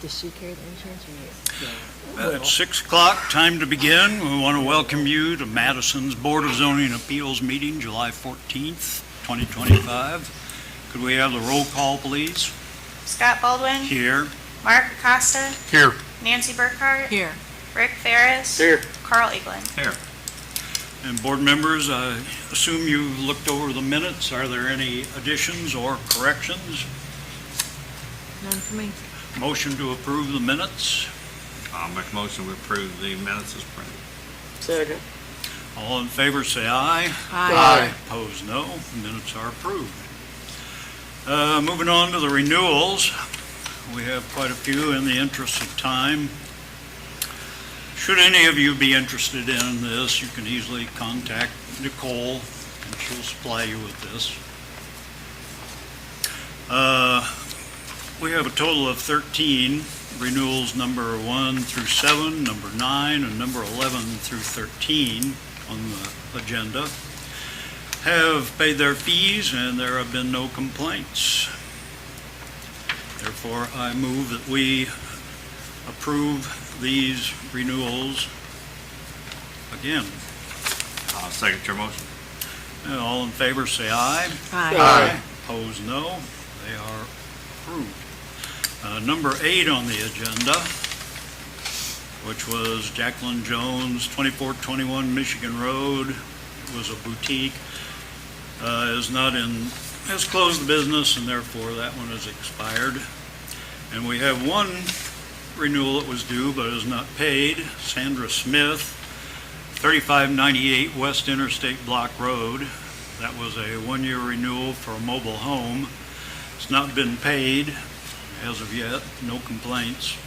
Does she carry the insurance or you? At 6 o'clock, time to begin. We want to welcome you to Madison's Board of Zoning Appeals meeting, July 14th, 2025. Could we have the roll call, please? Scott Baldwin. Here. Mark Acosta. Here. Nancy Burkhart. Here. Rick Ferris. Here. Carl Eaglin. Here. And board members, I assume you've looked over the minutes. Are there any additions or corrections? None for me. Motion to approve the minutes. I'll make a motion to approve the minutes as printed. Second. All in favor, say aye. Aye. Opposed, no. Minutes are approved. Moving on to the renewals. We have quite a few in the interest of time. Should any of you be interested in this, you can easily contact Nicole and she'll supply you with this. We have a total of 13 renewals, number 1 through 7, number 9, and number 11 through 13 on the agenda. Have paid their fees and there have been no complaints. Therefore, I move that we approve these renewals again. I'll second your motion. And all in favor say aye. Aye. Opposed, no. They are approved. Number 8 on the agenda, which was Jacqueline Jones, 2421 Michigan Road. It was a boutique. Has closed the business and therefore that one is expired. And we have one renewal that was due but is not paid. Sandra Smith, 3598 West Interstate Block Road. That was a one-year renewal for a mobile home. It's not been paid as of yet, no complaints.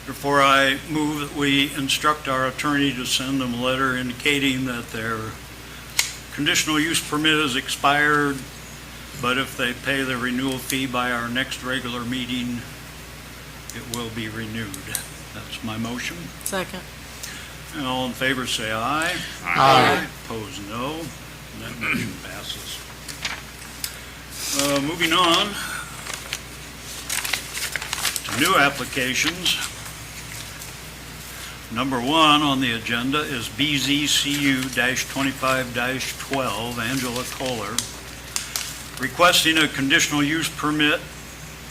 Therefore, I move that we instruct our attorney to send them a letter indicating that their conditional use permit is expired, but if they pay the renewal fee by our next regular meeting, it will be renewed. That's my motion. Second. And all in favor say aye. Aye. Opposed, no. And that motion passes. Moving on to new applications. Number 1 on the agenda is BZCU-25-12, Angela Kohler, requesting a conditional use permit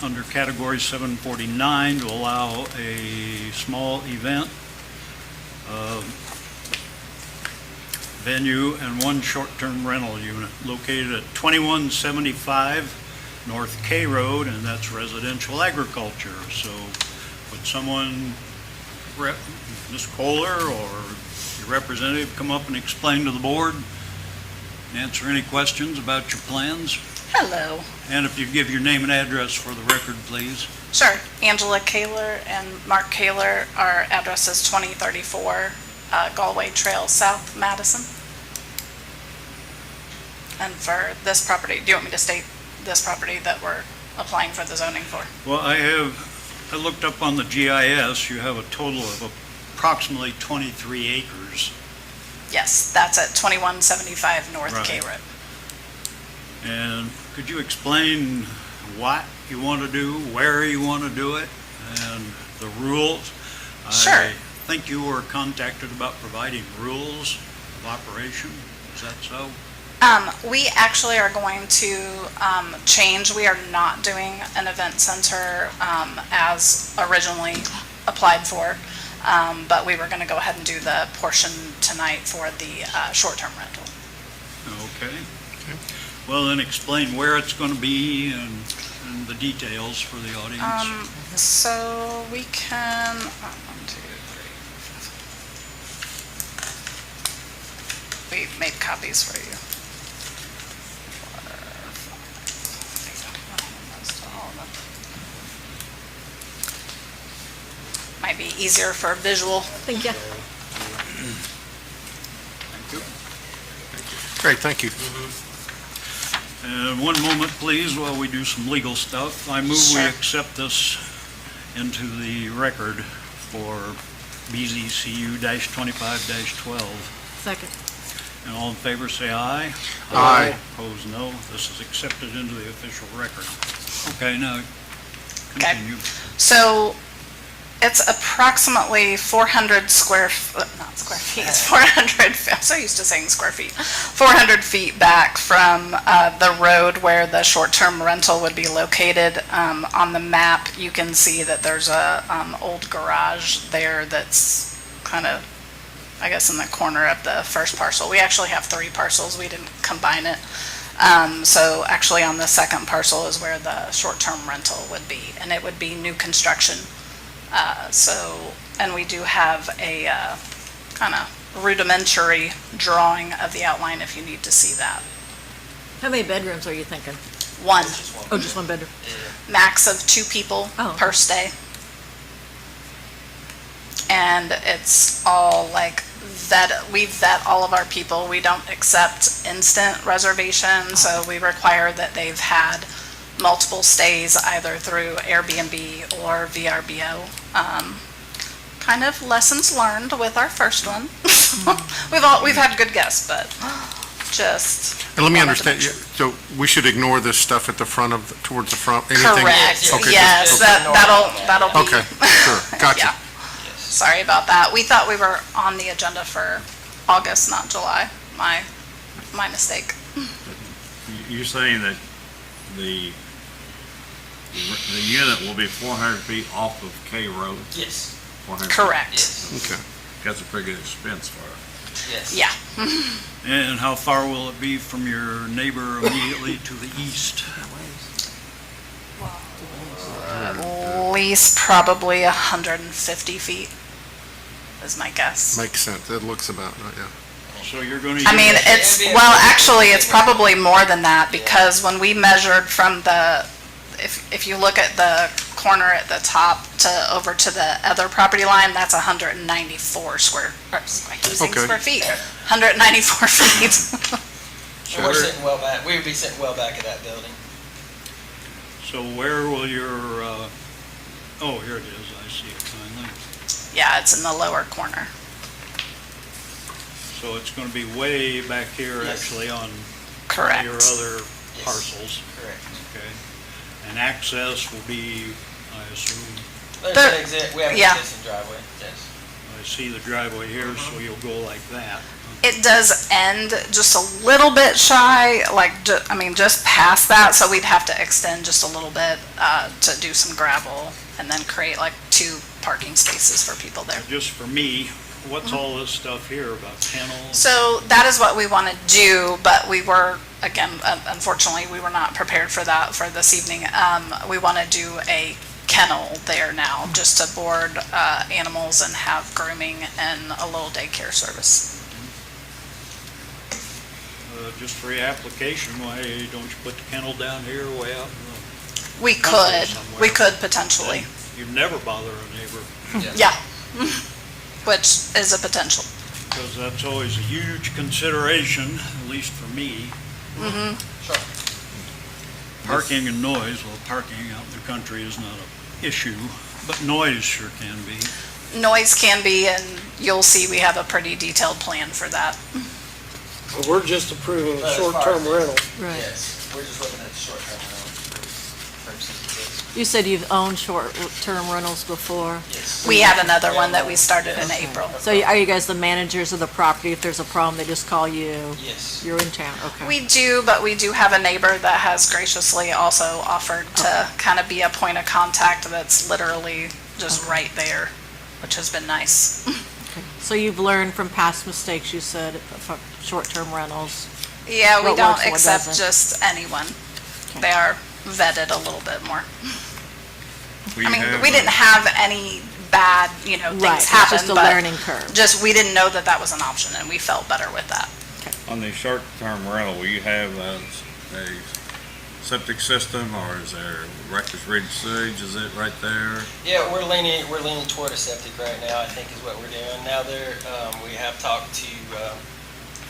under category 749 to allow a small event, venue, and one short-term rental unit located at 2175 North K Road, and that's residential agriculture. So would someone, Ms. Kohler or your representative, come up and explain to the board, answer any questions about your plans? Hello. And if you give your name and address for the record, please. Sure. Angela Kaler and Mark Kaler. Our address is 2034 Galway Trail South, Madison. And for this property, do you want me to state this property that we're applying for the zoning for? Well, I looked up on the GIS, you have a total of approximately 23 acres. Yes, that's at 2175 North Right. K Road. And could you explain what you want to do, where you want to do it, and the rules? Sure. I think you were contacted about providing rules of operation. Is that so? We actually are going to change. We are not doing an event center as originally applied for, but we were going to go ahead and do the portion tonight for the short-term rental. Okay. Well, then explain where it's going to be and the details for the audience. So we can, 1, 2, 3. We made copies for you. 4, 5, 6. Might be easier for visual. Thank you. Thank you. Great, thank you. And one moment, please, while we do some legal stuff. I move we Sure. accept this into the record for BZCU-25-12. Second. And all in favor say aye. Aye. Opposed, no. This is accepted into the official record. Okay, now Okay. continue. So It's approximately 400 not square feet, it's 400, I'm so used to saying square feet, 400 feet back from the road where the short-term rental would be located. On the map, you can see that there's a old garage there that's kind of, I guess, in the corner of the first parcel. We actually have 3 parcels, we didn't combine it. So actually on the second parcel is where the short-term rental would be, and it would be new construction. And we do have a kind of rudimentary drawing of the outline if you need to see that. How many bedrooms are you thinking? 1, Oh, just 1 bedroom? max of 2 people Oh. per stay. And it's all like we vet all of our people. We don't accept instant reservations, so we require that they've had multiple stays either through Airbnb or VRBO. Kind of lessons learned with our first one. We've had good guests, but just. And let me wanted to understand, make sure. so we should ignore this stuff at the front towards the front? Anything? Correct, Okay, yes, just- that'll be. Okay, sure, gotcha. Yeah. Sorry about that. We thought we were on the agenda for August, not July. My mistake. You're saying that the unit will be 400 feet off of K Road? Yes, 400 feet. Correct. yes, Okay. That's a pretty good expense for it. yes. Yeah. And how far will it be from your neighbor immediately to the east? At least probably 150 feet is my guess. Makes sense, it looks about, right, yeah. So you're going to I mean, use, actually, it's probably more than that, because when we measured from if you look at the corner at the top over to the other property line, that's 194 square feet. 194 feet. And we're sitting well back, we would be sitting well back of that building. so where will your, oh, here it is, I see it finally. Yeah, it's in the lower corner. So it's going to be way back here Yes. actually on Correct. your other Yes. parcels, Correct. okay? And access will be, I assume, There's There- an exit, we have an yeah. existing driveway, yes. I see the driveway here, so you'll go like that. It does end just a little bit shy, just past that, so we'd have to extend just a little bit to do some gravel and then create like 2 parking spaces for people there. Just for me, what's all this stuff here about kennels? So that is what we want to do, but we were, again, unfortunately, we were not prepared for that for this evening. We want to do a kennel there now, just to board animals and have grooming and a little daycare service. Just for your application, why don't you put the kennel down here way out in We Country could, somewhere. we could the... potentially, You'd never bother a neighbor, yeah, which is a potential. because that's always a huge consideration, at least for me. Sure. Parking and noise, well, parking out in the country is not an issue, but noise sure can be. Noise can be, and you'll see we have a pretty detailed plan for that. But we're just approving a But as far short-term as- rental. Right. Yes, we're just looking at the short-term rental purposes of this. You said you've owned short-term rentals before? Yes. We had another one that we started in April. So are you guys the managers of the property? If there's a problem, they just call you? Yes. You're in town, okay. We do, but we do have a neighbor that has graciously also offered to kind of be a point of contact that's literally just right there, which has been nice. So you've learned from past mistakes, you said, for short-term rentals? Yeah, we What don't works and what accept doesn't? just anyone. They are vetted a little bit more. I mean, we didn't have any bad, Right, things it's happen, just a but learning curve. just, we didn't know that that was an option, and we felt better with that. On the short-term rental, will you have a septic system, or is there Rector's Ridge sewage, is it right there? Yeah, we're leaning toward a septic right now, I think is what we're doing. Now we have talked to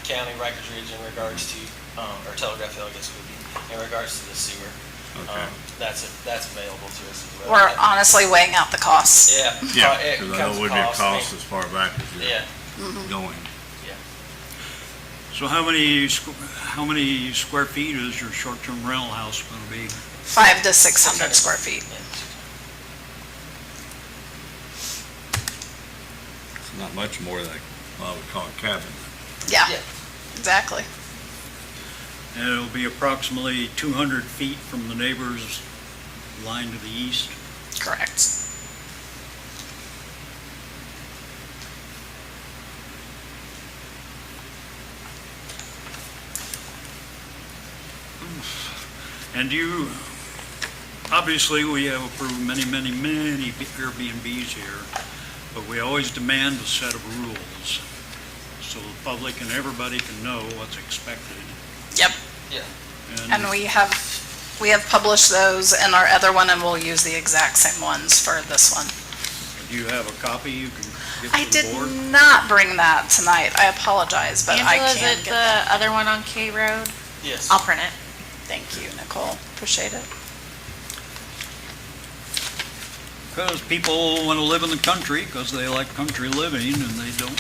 County Rikers Ridge in regards to, or Telegraph Hill, I guess it would be, in regards to the sewer. Okay. That's available to us as well. We're honestly weighing out the costs. Yeah. Yeah, It because I comes know it would be a cost, I mean, cost as far back as Yeah, you're going. So how many square feet is your short-term rental house going to be? 500 to 600 square feet. It's not much more than what I would call a cabin. Yeah, Yeah. exactly. And it'll be approximately 200 feet from the neighbor's line to the east. Correct. And you, obviously, we have approved many Airbnbs here, but we always demand a set of rules so the public and everybody can know what's expected. Yep. Yeah. And we have published those in our other one, and we'll use the exact same ones for this one. Do you have a copy you can give I to did the board? not bring that tonight. I apologize, but I Angela, is can it get that. the other one on K Road? Yes. I'll print it. Thank you, Nicole. Appreciate it. Because people want to live in the country because they like country living and they don't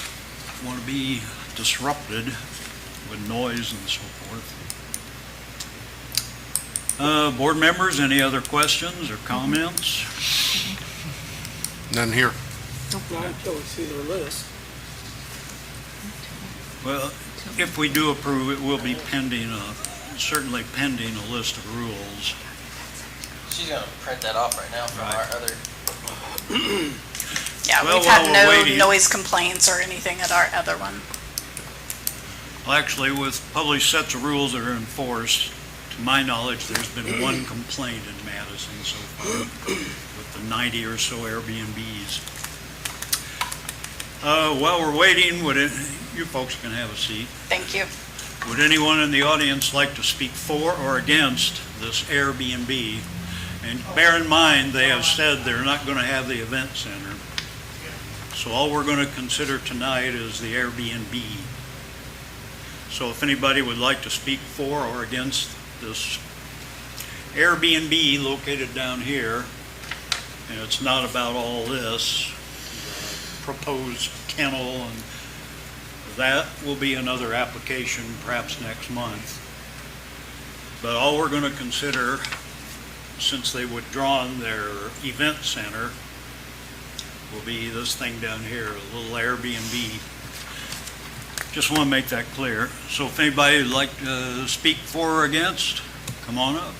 want to be disrupted with noise and so forth. Board members, any other questions or comments? None here. Not until we see their list. Well, if we do approve, it will be pending, certainly pending a list of rules. She's gonna print that off right now from Right. our other. Yeah, Well, we've while had we're no waiting- noise complaints or anything at our other one. Well, actually, with published sets of rules that are enforced, to my knowledge, there's been one complaint in Madison so far with the 90 or so Airbnbs. While we're waiting, you folks can have a seat. Thank you. Would anyone in the audience like to speak for or against this Airbnb? And bear in mind, they have said they're not going to have the event center. So all we're going to consider tonight is the Airbnb. So if anybody would like to speak for or against this Airbnb located down here, and it's not about all this, proposed kennel, and that will be another application perhaps next month. But all we're going to consider, since they withdrawn their event center, will be this thing down here, a little Airbnb. Just want to make that clear. So if anybody would like to speak for or against, come on up.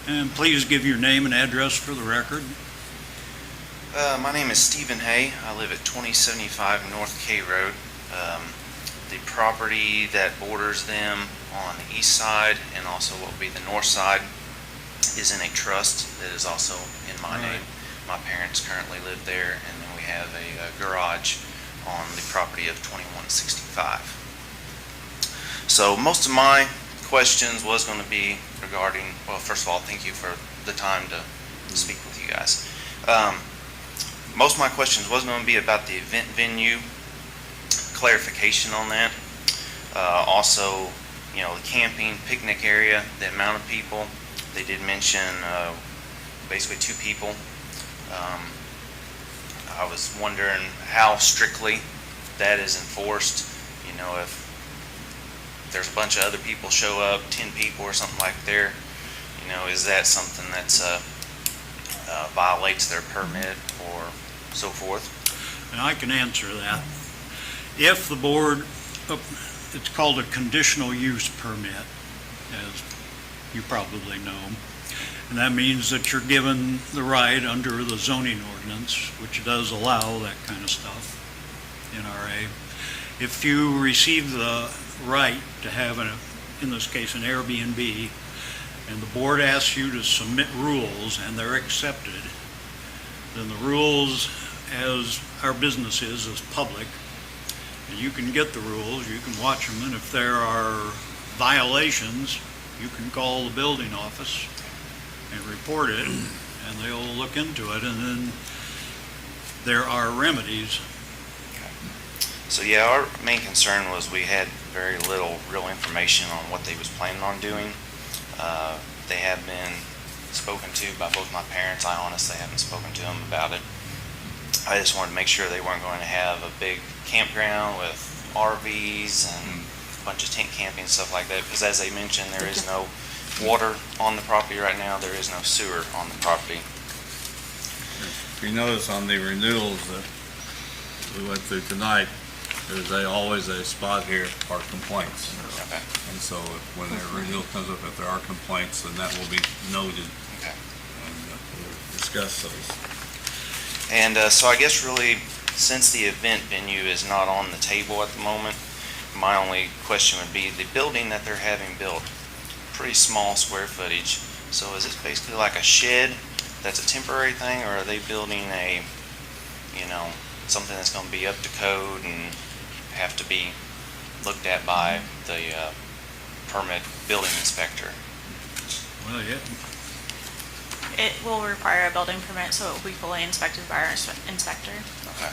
And please give your name and address for the record. My name is Stephen Hay. I live at 2075 North K Road. The property that borders them on the east side and also what would be the north side is in a trust that is also in my Right. name. My parents currently live there, and then we have a garage on the property of 2165. So most of my questions was going to be regarding, well, first of all, thank you for the time to speak with you guys. Most of my questions was going to be about the event venue, clarification on that. Also, you know, the camping, picnic area, the amount of people. They did mention basically 2 people. I was wondering how strictly that is enforced. You know, if there's a bunch of other people show up, 10 people or something like there, you know, is that something that's violates their permit or so forth? And I can answer that. If the board, it's called a conditional use permit, as you probably know. And that means that you're given the right under the zoning ordinance, which does allow that kind of stuff in RA. If you receive the right to have, in this case, an Airbnb, and the board asks you to submit rules and they're accepted, then the rules, as our business is public, and you can get the rules, you can watch them, and if there are violations, you can call the building office and report it, and they'll look into it, and then there are remedies. So yeah, our main concern was we had very little real information on what they was planning on doing. They have been spoken to by both my parents. I honestly haven't spoken to them about it. I just wanted to make sure they weren't going to have a big campground with RVs and a bunch of tent camping and stuff like that, because as they mentioned, there is no water on the property right now. There is no sewer on the property. If you notice on the renewals that we went through tonight, there's always a spot here for complaints. Okay. And so when their renewal comes up, if there are complaints, then that will be noted. Okay. And we'll discuss those. And so I guess really, since the event venue is not on the table at the moment, my only question would be the building that they're having built, pretty small square footage. So is it basically like a shed that's a temporary thing, or are they building a, something that's going to be up to code and have to be looked at by the permit building inspector? Well, yeah, It will require a building permit, so it will be fully inspected by our inspector. Okay.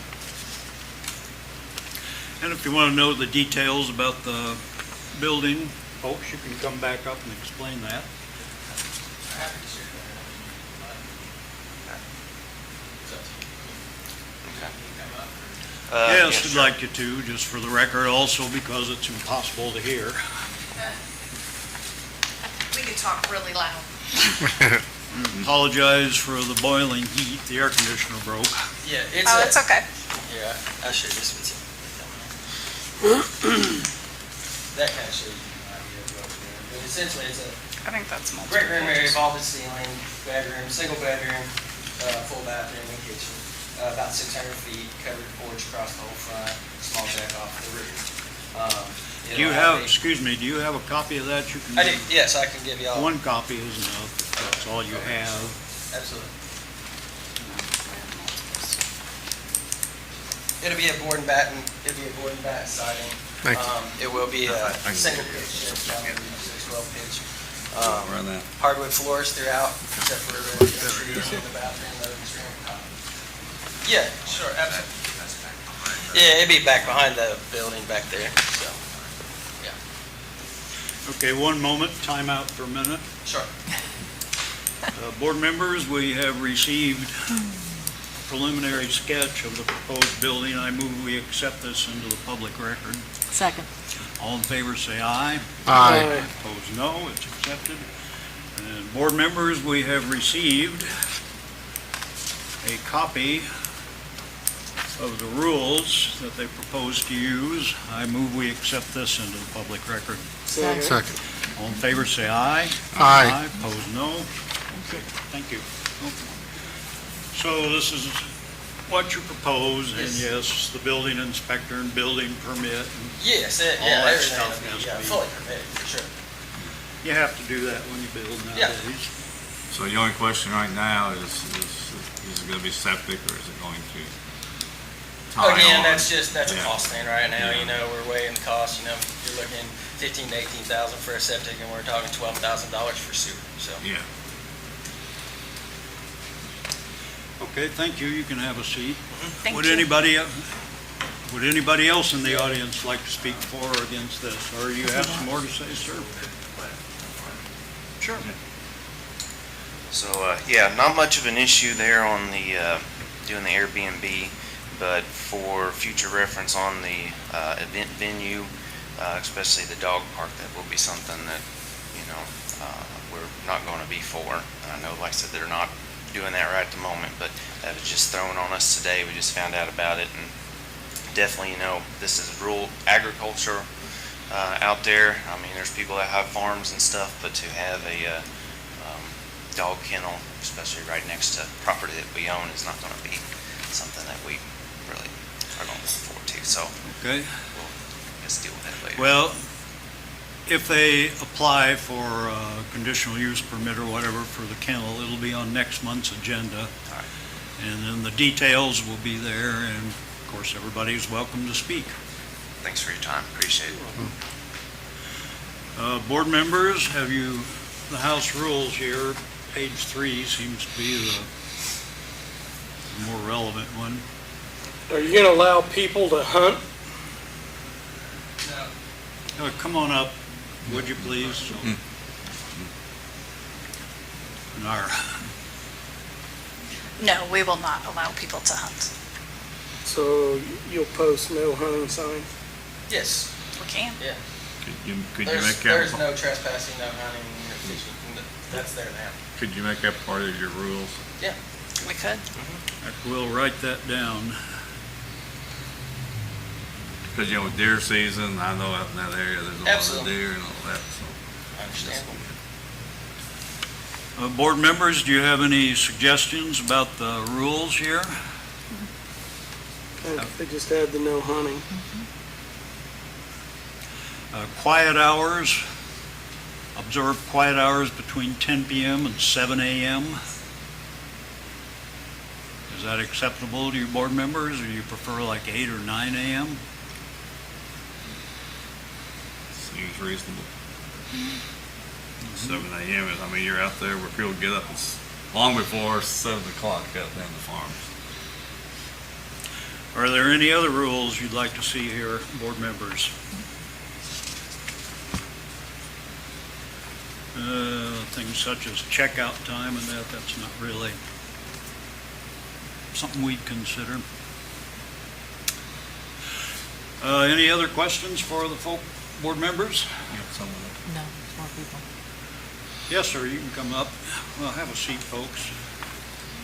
and if you want to know the details about the building, folks, you can come back up and explain that. Yes, yeah, I'd sure. like you to, just for the record, also because it's impossible to hear. We can talk really loud. Apologize for the boiling heat, the air conditioner broke. Yeah, it's Oh, it's okay. Here, I'll share this with you. That kind of shows you an idea of what we're doing. But essentially, it's a I think that's multiple. great room area, vaulted ceiling, bedroom, single bedroom, full bathroom and kitchen. About 600 feet, covered porch across the whole front, small deck off the roof. Do you have, excuse me, do you have a copy of that you can? I do, yes, I can give you all. One copy is enough, if that's all you have. Absolutely. It'll be a board and batten, siding. Thank you. It will be a I can single give you pitch, this. 612 pitch. Run that. Hardwood floors throughout, except for the trees in the bathroom, loading room. Yeah, sure, absolutely. Yeah, it'd be back behind the building back there, so, Okay, one moment, time out for a minute. sure. Board members, we have received preliminary sketch of the proposed building. I move we accept this into the public record. Second. All in favor, say aye. Aye. Opposed, no. It's accepted. And board members, we have received a copy of the rules that they propose to use. I move we accept this into the public record. Second. Second. All in favor, say aye. Aye. Opposed, no. Okay, thank you. So this is what you propose, and yes, the building inspector and building permit. Yes, All yeah, that everything stuff will has be to be- fully permitted, for sure. You have to do that when you build Yeah. nowadays. So the only question right now is it going to be septic or is it going to tie Again, on? that's a Yeah. cost thing right now, Yeah. we're weighing the cost, you're looking 15 to 18,000 for a septic, and we're talking $12,000 for sewer, so. Yeah. Okay, thank you. You can have a seat. Thank Would you. anybody else in the audience like to speak for or against this? Or you have some more to say, sir? Sure. So, yeah, not much of an issue there on the, doing the Airbnb, but for future reference on the event venue, especially the dog park, that will be something that, we're not going to be for. And I know, like I said, they're not doing that right at the moment, but that was just thrown on us today. We just found out about it, and definitely, this is rural agriculture out there. I mean, there's people that have farms and stuff, but to have a dog kennel, especially right next to property that we own, is not going to be something that we really are going to look forward to. So Okay. we'll just deal with that later. Well, if they apply for a conditional use permit or whatever for the kennel, it'll be on next month's agenda. All right. And then the details will be there, and of course, everybody's welcome to speak. Thanks for your time. Appreciate it. Board members, the House rules here, page 3 seems to be the more relevant one. Are you gonna allow people to hunt? Come on up, would you please? Our No, we will not allow people to hunt. So you'll post no hunting sign? Yes, We can. Could you make there's that, no trespassing, no hunting, no fishing, that's there now. could you make that part of your rules? Yeah. We could. We'll write that down. Because, you know, with deer season, I know out in that area, there's a lot of Absolutely. deer and all that, so. I understand. Board members, do you have any suggestions about the rules here? They just add the no hunting. Quiet hours, observe quiet hours between 10 PM and 7 AM. Is that acceptable to your board members, or do you prefer like 8 or 9 AM? Seems reasonable. 7 AM is, I mean, you're out there where people get up, it's long before 7 o'clock out there on the farms. Are there any other rules you'd like to see here, board members? Things such as checkout time and that's not really something we'd consider. Any other questions for the board members? No, more people. Yes, sir, you can come up. Well, have a seat, folks.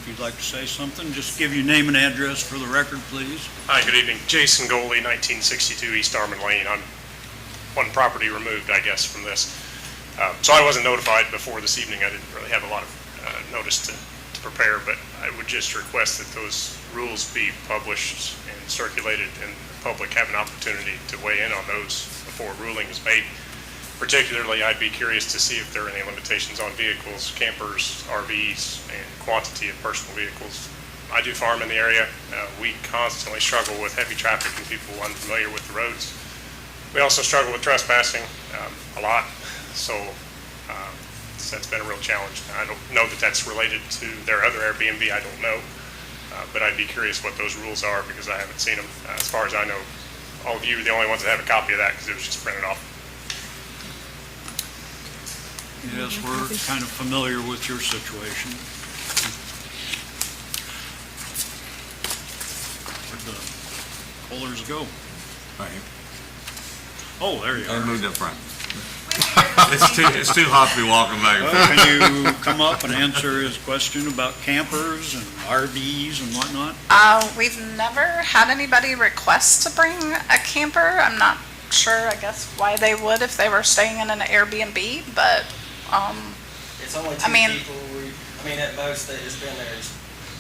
If you'd like to say something, just give your name and address for the record, please. Hi, good evening. Jason Goley, 1962 East Armand Lane. I'm one property removed, I guess, from this. So I wasn't notified before this evening. I didn't really have a lot of notice to prepare, but I would just request that those rules be published and circulated and the public have an opportunity to weigh in on those before ruling is made. Particularly, I'd be curious to see if there are any limitations on vehicles, campers, RVs, and quantity of personal vehicles. I do farm in the area. We constantly struggle with heavy traffic and people unfamiliar with the roads. We also struggle with trespassing a lot, so that's been a real challenge. I don't know that that's related to their other Airbnb, I don't know, but I'd be curious what those rules are because I haven't seen them. As far as I know, all of you are the only ones that have a copy of that because it was just printed off. Yes, we're kind of familiar with your situation. Where'd the Kohlers go? Right here. Oh, there you I are. moved up front. It's too hot to be walking back and Well, forth. can you come up and answer his question about campers and RVs and whatnot? We've never had anybody request to bring a camper. I'm not sure, I guess, why they would if they were staying in an Airbnb, but, It's only I two mean- people. At most, it's been there's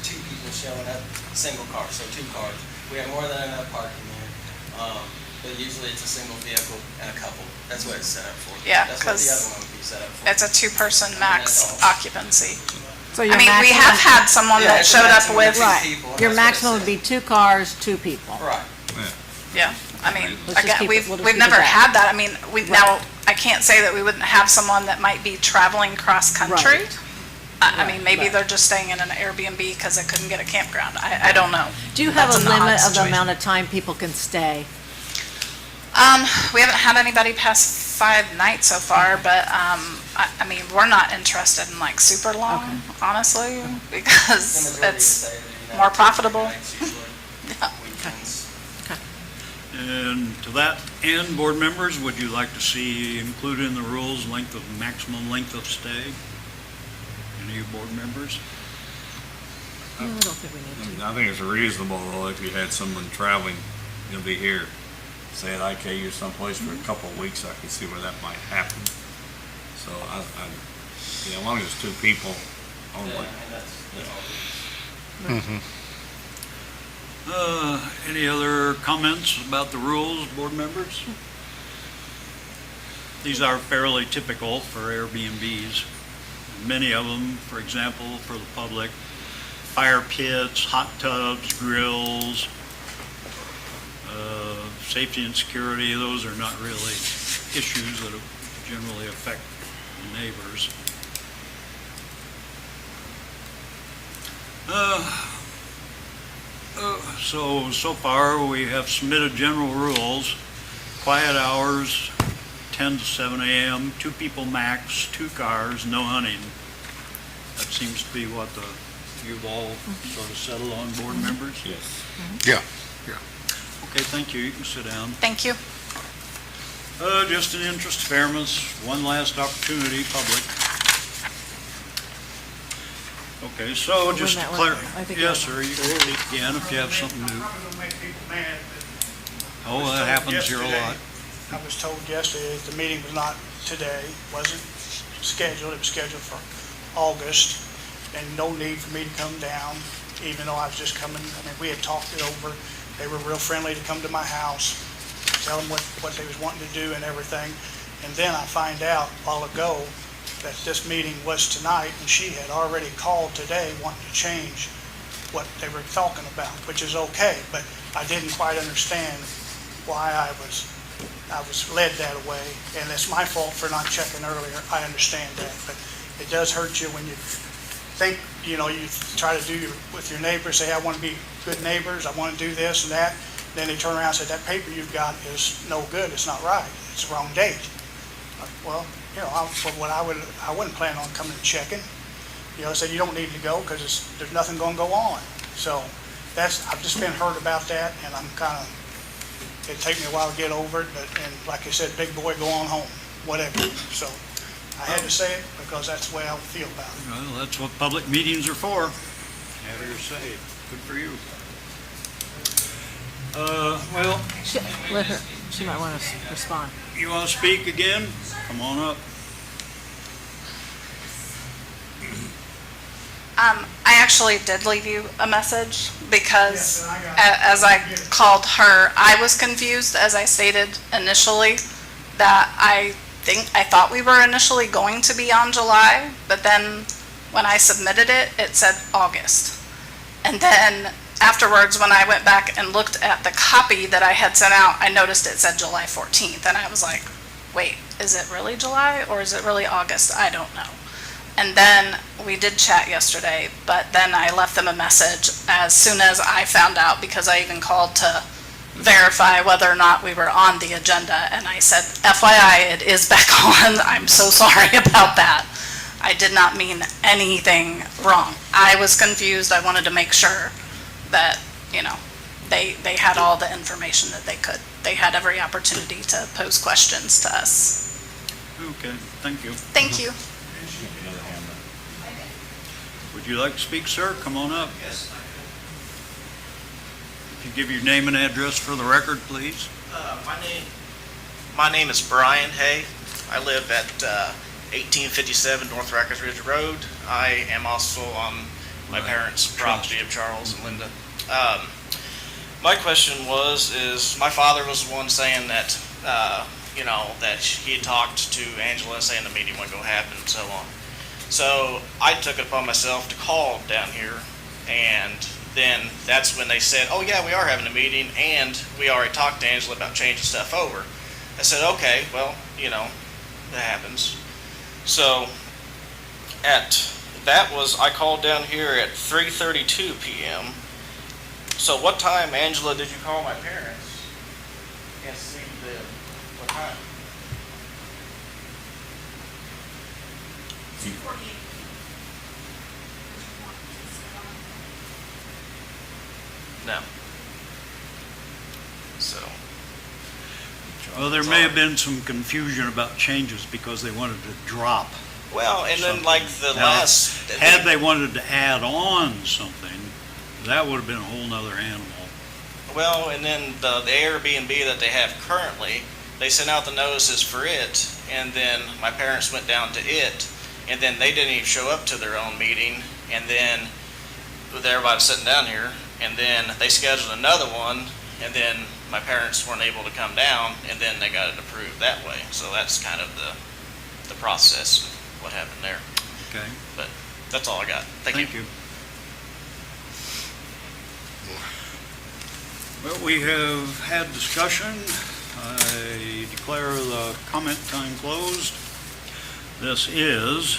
two people showing up, single car, so 2 cars. We have more than enough parking there. But usually it's a single vehicle and a couple. That's what it's set up for. Yeah, That's what the 'cause other one would be set up for. it's a 2-person max That's all. occupancy. So I your mean, we maximum- have had someone Yeah, that it's a showed up maximum with, of Right, people, and your that's what it maximum would said. be 2 cars, 2 people. Right. yeah, I mean, Let's just again, keep it- we'll just we've keep it never that. had that. I mean, now, I can't say that we wouldn't have someone that might be traveling cross-country. Right. I mean, maybe they're just staying in an Airbnb because they couldn't get a campground. I don't know. Do you have a That's an odd limit of the situation. amount of time people can stay? We haven't had anybody past 5 nights so far, but, I mean, we're not interested in like super long, honestly, The because majority it's stay there, more profitable. nights usually, Yeah. weekends. And to that end, board members, would you like to see included in the rules maximum length of stay? Any of you board members? No, I don't think we need to. I think it's reasonable, though, if you had someone traveling, you'll be here, say at IKU someplace for a couple of weeks, I could see where that might happen. So as long as it's 2 people only. Yeah, and that's all. Any other comments about the rules, board members? These are fairly typical for Airbnbs. Many of them, for example, for the public, fire pits, hot tubs, grills, safety and security, those are not really issues that generally affect the neighbors. So far, we have submitted general rules, quiet hours, 10 to 7 a.m., 2 people max, 2 cars, no hunting. That seems to be what you've all sort of settled on, board members? Yes. Yeah. Okay, thank you. You can sit down. Thank you. Just in the interest of fairness, one last opportunity, public. Okay, so When just to that was- clarify, I think yes, that- sir, you can speak again if you have something new. Probably gonna make people mad, but Oh, that happens here a lot. I was told yesterday that the meeting was not today, wasn't scheduled, it was scheduled for August, and no need for me to come down, even though I was just coming, I mean, we had talked it over, they were real friendly to come to my house, tell them what they was wanting to do and everything, and then I find out a while ago that this meeting was tonight, and she had already called today wanting to change what they were talking about, which is okay, but I didn't quite understand why I was led that way, and it's my fault for not checking earlier, I understand that, but it does hurt you when you think, you try to do with your neighbors, say, I want to be good neighbors, I want to do this and that, then they turn around and say, that paper you've got is no good, it's not right, it's the wrong date. Well, I wouldn't plan on coming and checking. Said you don't need to go because there's nothing going to go on. So I've just been hurt about that, and I'm it'd take me a while to get over it, and like I said, big boy, go on home, whatever. So I had to say it because that's the way I feel about it. Well, that's what public meetings are for. Have your say. Good for you. Well, Let her, she might want to respond. you want to speak again? Come on up. I actually did leave you a message because Yes, and I got it. as I called her, I was confused, as I stated initially, that I thought we were initially going to be on July, but then when I submitted it, it said August. And then afterwards, when I went back and looked at the copy that I had sent out, I noticed it said July 14th, and I was like, wait, is it really July or is it really August? I don't know. And then we did chat yesterday, but then I left them a message as soon as I found out, because I even called to verify whether or not we were on the agenda, and I said, FYI, it is back on. I'm so sorry about that. I did not mean anything wrong. I was confused. I wanted to make sure that, they had all the information that they could. They had every opportunity to pose questions to us. Okay, thank you. Thank you. Would you like to speak, sir? Come on up. Yes. If you give your name and address for the record, please. My name is Brian Hay. I live at 1857 North Rackers Ridge Road. I am also on my parents' property of Charles and Linda. My question is my father was the one saying that, that he had talked to Angela saying the meeting wasn't going to happen and so on. So I took it upon myself to call down here, and then that's when they said, oh yeah, we are having a meeting, and we already talked to Angela about changing stuff over. I said, okay, well, that happens. So I called down here at 3:32 p.m. So what time, Angela, did you call my parents and see what time? 2:48. No. So. Well, there may have been some confusion about changes because they wanted to drop. Well, and then like the Now, last. Had they wanted to add on something, that would have been a whole nother animal. Well, and then the Airbnb that they have currently, they sent out the notices for it, and then my parents went down to it, and then they didn't even show up to their own meeting, and then with everybody sitting down here, and then they scheduled another one, and then my parents weren't able to come down, and then they got it approved that way. So that's kind of the process of what happened there. Okay. But that's all I got. Thank you. you. Well, we have had discussion. I declare the comment time closed. This is,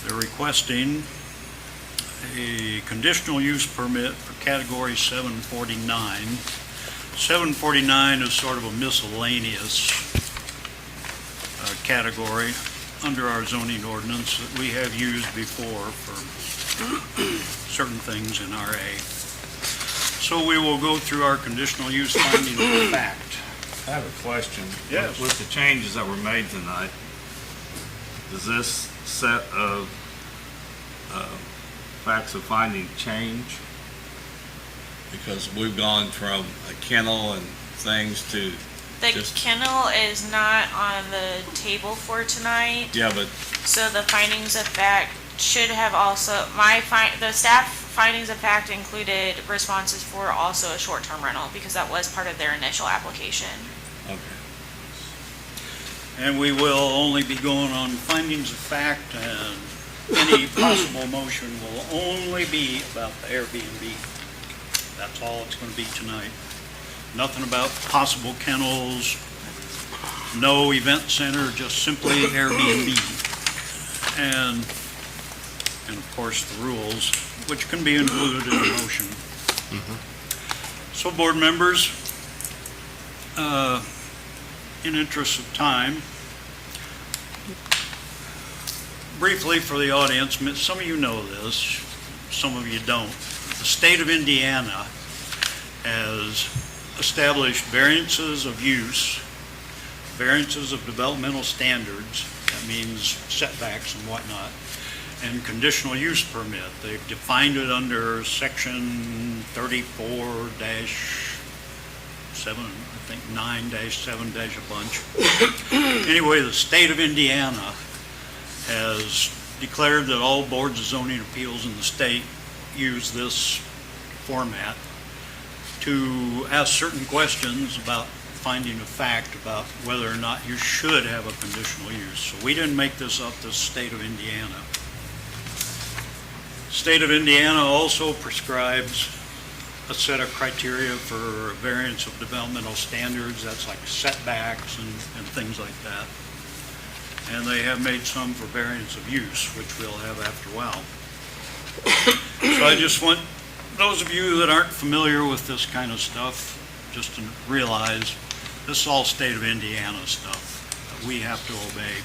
they're requesting a conditional use permit for category 749. 749 is sort of a miscellaneous category under our zoning ordinance that we have used before for certain things in RA. So we will go through our conditional use finding of fact. I have a question. Yes. With the changes that were made tonight, does this set of facts of finding change? Because we've gone from a kennel and things to, The Just- kennel is not on the table for tonight, yeah, but so the findings of fact should have also, the staff findings of fact included responses for also a short-term rental, because that was part of their initial application. okay. And we will only be going on findings of fact, and any possible motion will only be about the Airbnb. That's all it's going to be tonight. Nothing about possible kennels, no event center, just simply Airbnb. And of course, the rules, which can be included in the motion. So, board members, in interest of time, briefly for the audience, some of you know this, some of you don't. The state of Indiana has established variances of use, variances of developmental standards, that means setbacks and whatnot, and conditional use permit. They've defined it under section 34-7, I think 9-7 dash a bunch. Anyway, the state of Indiana has declared that all boards of zoning appeals in the state use this format to ask certain questions about finding a fact about whether or not you should have a conditional use. So we didn't make this up, the state of Indiana. State of Indiana also prescribes a set of criteria for a variance of developmental standards. That's like setbacks and things like that. And they have made some for variance of use, which we'll have after a while. So I just want those of you that aren't familiar with this kind of stuff, just to realize this is all state of Indiana stuff that we have to obey.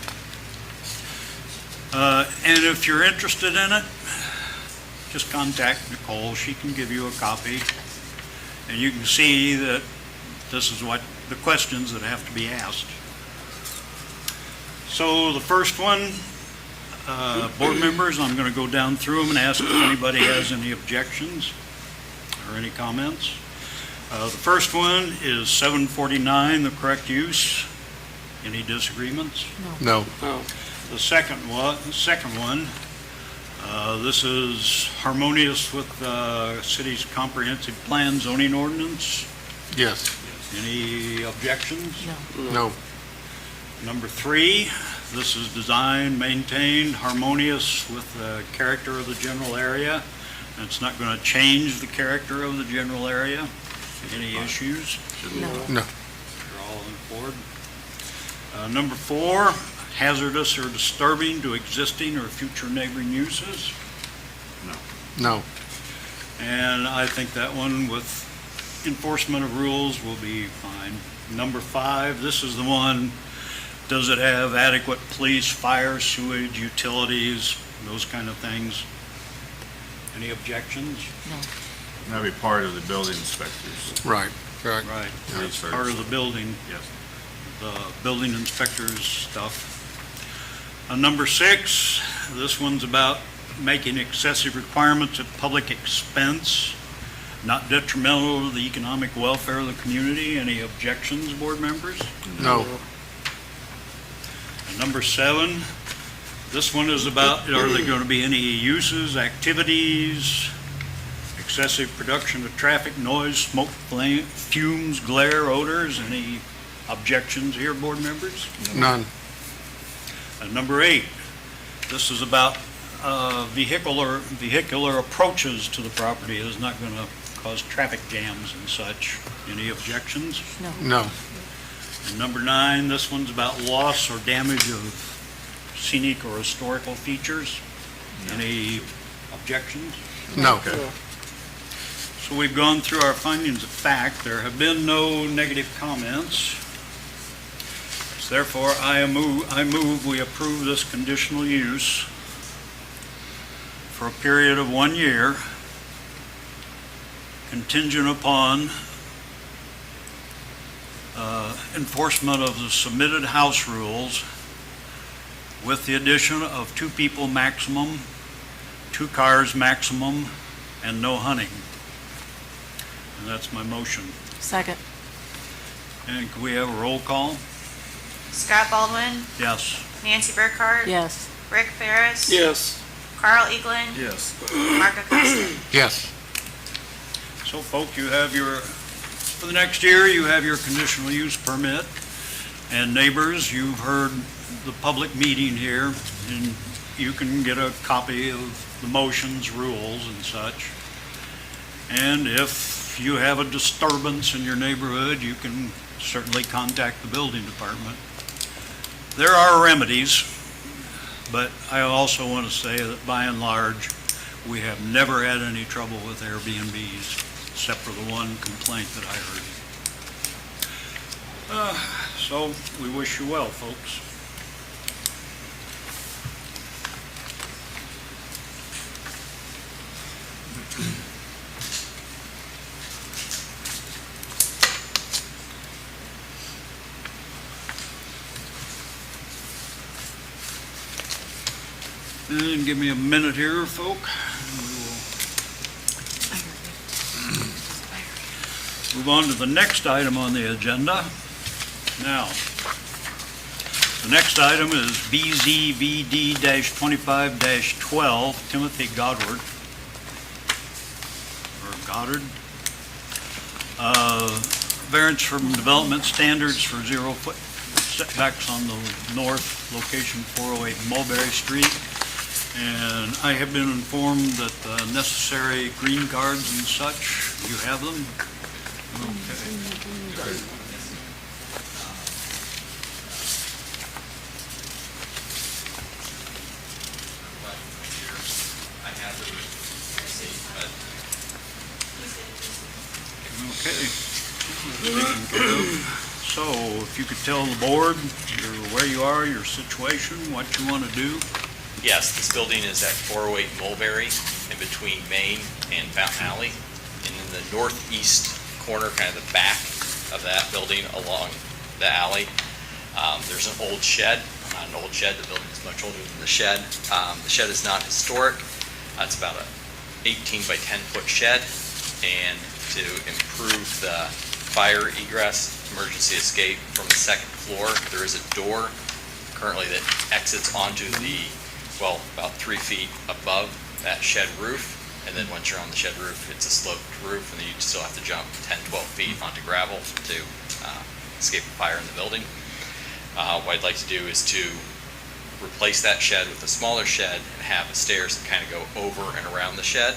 And if you're interested in it, just contact Nicole. She can give you a copy. And you can see that this is what the questions that have to be asked. So the first one, board members, I'm going to go down through them and ask if anybody has any objections or any comments. The first one is 749, the correct use. Any disagreements? No. The second one, this is harmonious with the city's comprehensive plan zoning ordinance. Yes. Any objections? No. Number 3, this is designed, maintained, harmonious with the character of the general area. And it's not going to change the character of the general area. Any issues? No. You're all on board. Number 4, hazardous or disturbing to existing or future neighboring uses. No. And I think that one with enforcement of rules will be fine. Number 5, this is the one, does it have adequate police, fire, sewage, utilities, those kind of things? Any objections? That'd be part of the building inspectors. Right. Correct. Right, Yeah. that's part of the building. Yes. The building inspector's stuff. Number 6, this one's about making excessive requirements at public expense, not detrimental to the economic welfare of the community. Any objections, board members? No. And number 7, this one is about, are there going to be any uses, activities, excessive production of traffic, noise, smoke, flame, fumes, glare, odors? Any objections here, board members? None. And number 8, this is about vehicular approaches to the property. It is not going to cause traffic jams and such. Any objections? No. And number 9, this one's about loss or damage of scenic or historical features. Any objections? No. So we've gone through our findings of fact. There have been no negative comments. So therefore, I move we approve this conditional use for a period of 1 year, contingent upon enforcement of the submitted house rules with the addition of 2 people maximum, 2 cars maximum and no hunting. And that's my motion. Second. And can we have a roll call? Scott Baldwin, Yes. Nancy Burkhart. Yes. Rick Ferris. Yes. Carl Eaglin. Yes. Mark Acosta. Yes. So folk, you have your, for the next year, you have your conditional use permit. And neighbors, you've heard the public meeting here, and you can get a copy of the motions, rules, and such. And if you have a disturbance in your neighborhood, you can certainly contact the building department. There are remedies, but I also want to say that by and large, we have never had any trouble with Airbnbs, except for the one complaint that I heard. So we wish you well, folks. And give me a minute here, folk. We will move on to the next item on the agenda. Now, the next item is BZVD-25-12, Timothy Goddard. Variance from development standards for 0-foot setbacks on the north location 408 Mulberry Street. And I have been informed that the necessary green cards and such, you have them? Okay. Okay. Taken care of. So if you could tell the board where you are, your situation, what you want to do. Yes, this building is at 408 Mulberry, in between Main and Fountain Alley. And in the northeast corner, kind of the back of that building along the alley, there's an old shed. Not an old shed, the building is much older than the shed. The shed is not historic. It's about a 18 by 10 foot shed. And to improve the fire egress, emergency escape from the second floor, there is a door currently that exits onto the, well, about 3 feet above that shed roof. And then once you're on the shed roof, it's a sloped roof, and then you still have to jump 10, 12 feet onto gravel to escape a fire in the building. What I'd like to do is to replace that shed with a smaller shed and have the stairs that kind of go over and around the shed.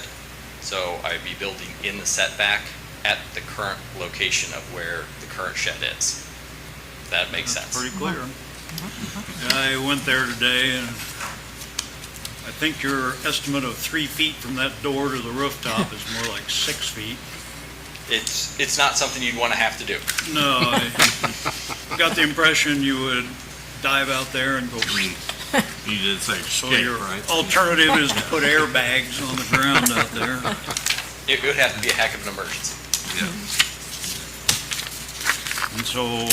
So I'd be building in the setback at the current location of where the current shed is. If that makes sense. Pretty clear. I went there today, and I think your estimate of 3 feet from that door to the rooftop is more like 6 feet. It's not something you'd want to have to do. No, I got the impression you would dive out there and go. You did say So escape, your right? alternative is to put airbags on the ground out there. It would have to be a heck of an emergency. Yeah. And so,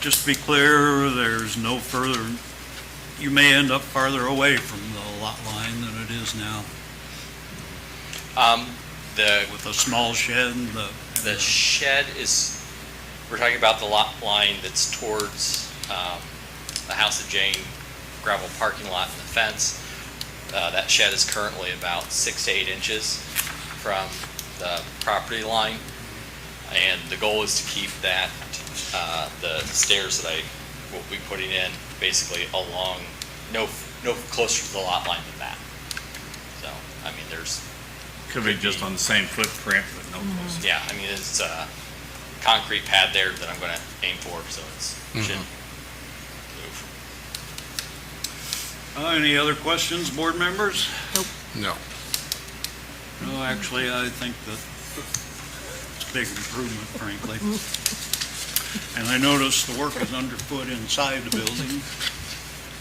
just to be clear, there's no further, you may end up farther away from the lot line than it is now. With a small shed and The shed is, we're talking about the lot line that's towards the House of Jane gravel parking lot and the fence. That shed is currently about 6 to 8 inches from the property line. And the goal is to keep that, the stairs that I will be putting in basically along, no closer to the lot line than that. So, I mean, there's. Could be just on the same footprint, but no closer. Yeah, I mean, it's a concrete pad there that I'm gonna aim for, so it's, should move. Any other questions, board members? No. No, actually, I think that it's a big improvement, frankly. And I noticed the work is underfoot inside the building.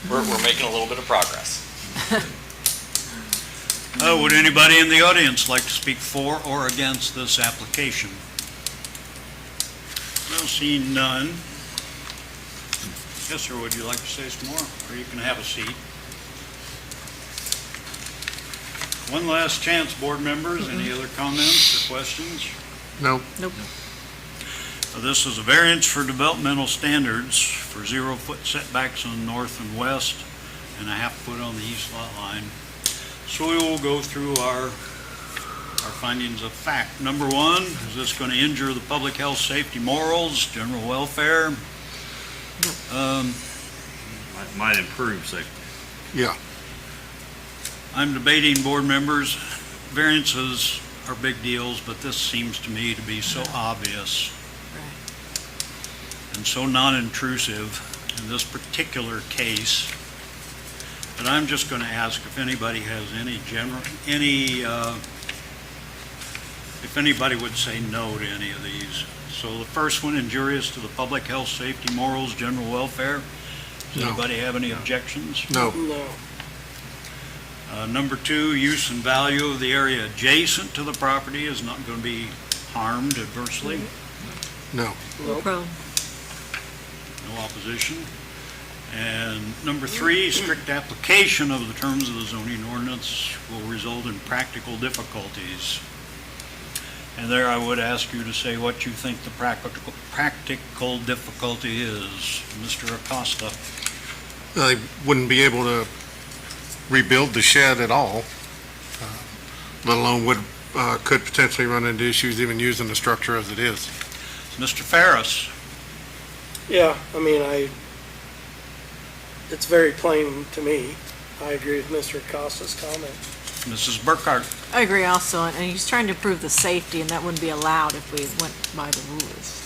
We're making a little bit of progress. Would anybody in the audience like to speak for or against this application? Well, seeing none. Yes, sir, would you like to say some more? Or you can have a seat. One last chance, board members. Any other comments or questions? No, This is a variance for developmental standards for 0-foot setbacks on the north and west and a half foot on the east lot line. So we will go through our findings of fact. Number one, is this going to injure the public health, safety, morals, general welfare? Might improve safety. yeah, I'm debating, board members, variances are big deals, but this seems to me to be so obvious and so non-intrusive in this particular case that I'm just going to ask if anybody has if anybody would say no to any of these. So the first one, injurious to the public health, safety, morals, general welfare. Does No. anybody have any objections? no, No. Number two, use and value of the area adjacent to the property is not going to be harmed adversely. no, No problem. No opposition. And number three, strict application of the terms of the zoning ordinance will result in practical difficulties. And there I would ask you to say what you think the practical difficulty is. Mr. Acosta? they wouldn't be able to rebuild the shed at all, let alone could potentially run into issues even using the structure as it is. Mr. Ferris? Yeah, I mean, it's very plain to me. I agree with Mr. Acosta's comment. Mrs. Burkhart? I agree also, and he's trying to improve the safety, and that wouldn't be allowed if we went by the rules.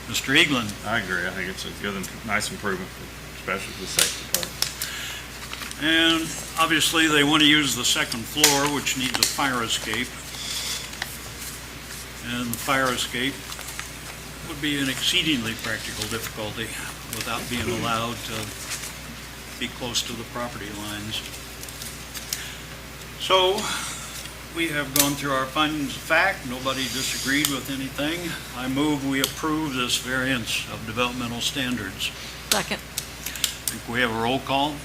Mr. Eaglin? I agree. I think it's a good and nice improvement, especially for the safety part. And obviously, they want to use the second floor, which needs a fire escape. And the fire escape would be an exceedingly practical difficulty without being allowed to be close to the property lines. So, we have gone through our findings of fact. Nobody disagreed with anything. I move we approve this variance of developmental standards. Second. I think we have a roll call.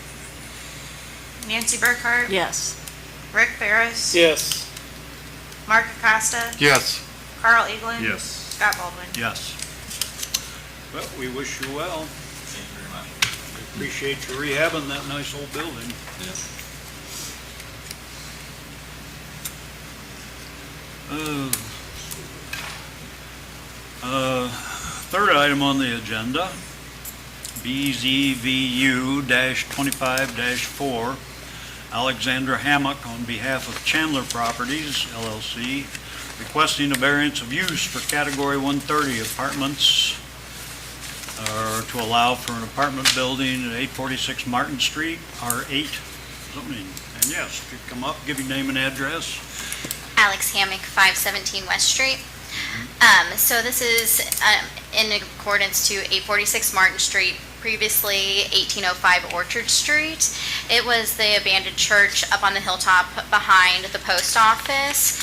Nancy Burkhart? Yes. Rick Ferris? Yes. Mark Acosta? Yes, Carl Eaglin? Yes. Scott Baldwin? Yes. Well, we wish you well. Thank you very much. We appreciate you rehabbing that nice old building. Third item on the agenda, BZVU-25-4, Alexandra Hammock on behalf of Chandler Properties, LLC, requesting a variance of use for Category 130 apartments to allow for an apartment building at 846 Martin Street, R8 zoning. And yes, if you come up, give your name and address. Alex Hammock, 517 West Street. So this is in accordance to 846 Martin Street, previously 1805 Orchard Street. It was the abandoned church up on the hilltop behind the post office.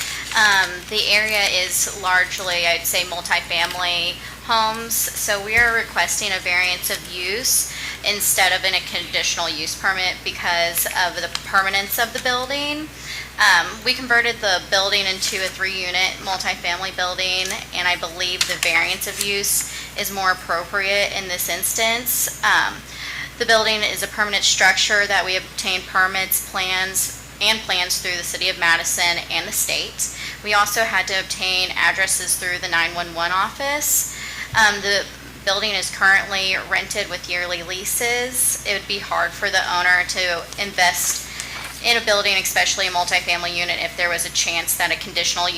The area is largely, I'd say, multifamily homes, so we are requesting a variance of use instead of in a conditional use permit because of the permanence of the building. We converted the building into a 3-unit multifamily building, and I believe the variance of use is more appropriate in this instance. The building is a permanent structure that we obtained plans through the City of Madison and the state. We also had to obtain addresses through the 911 office. The building is currently rented with yearly leases. It would be hard for the owner to invest in a building, especially a multifamily unit, if there was a chance that a conditional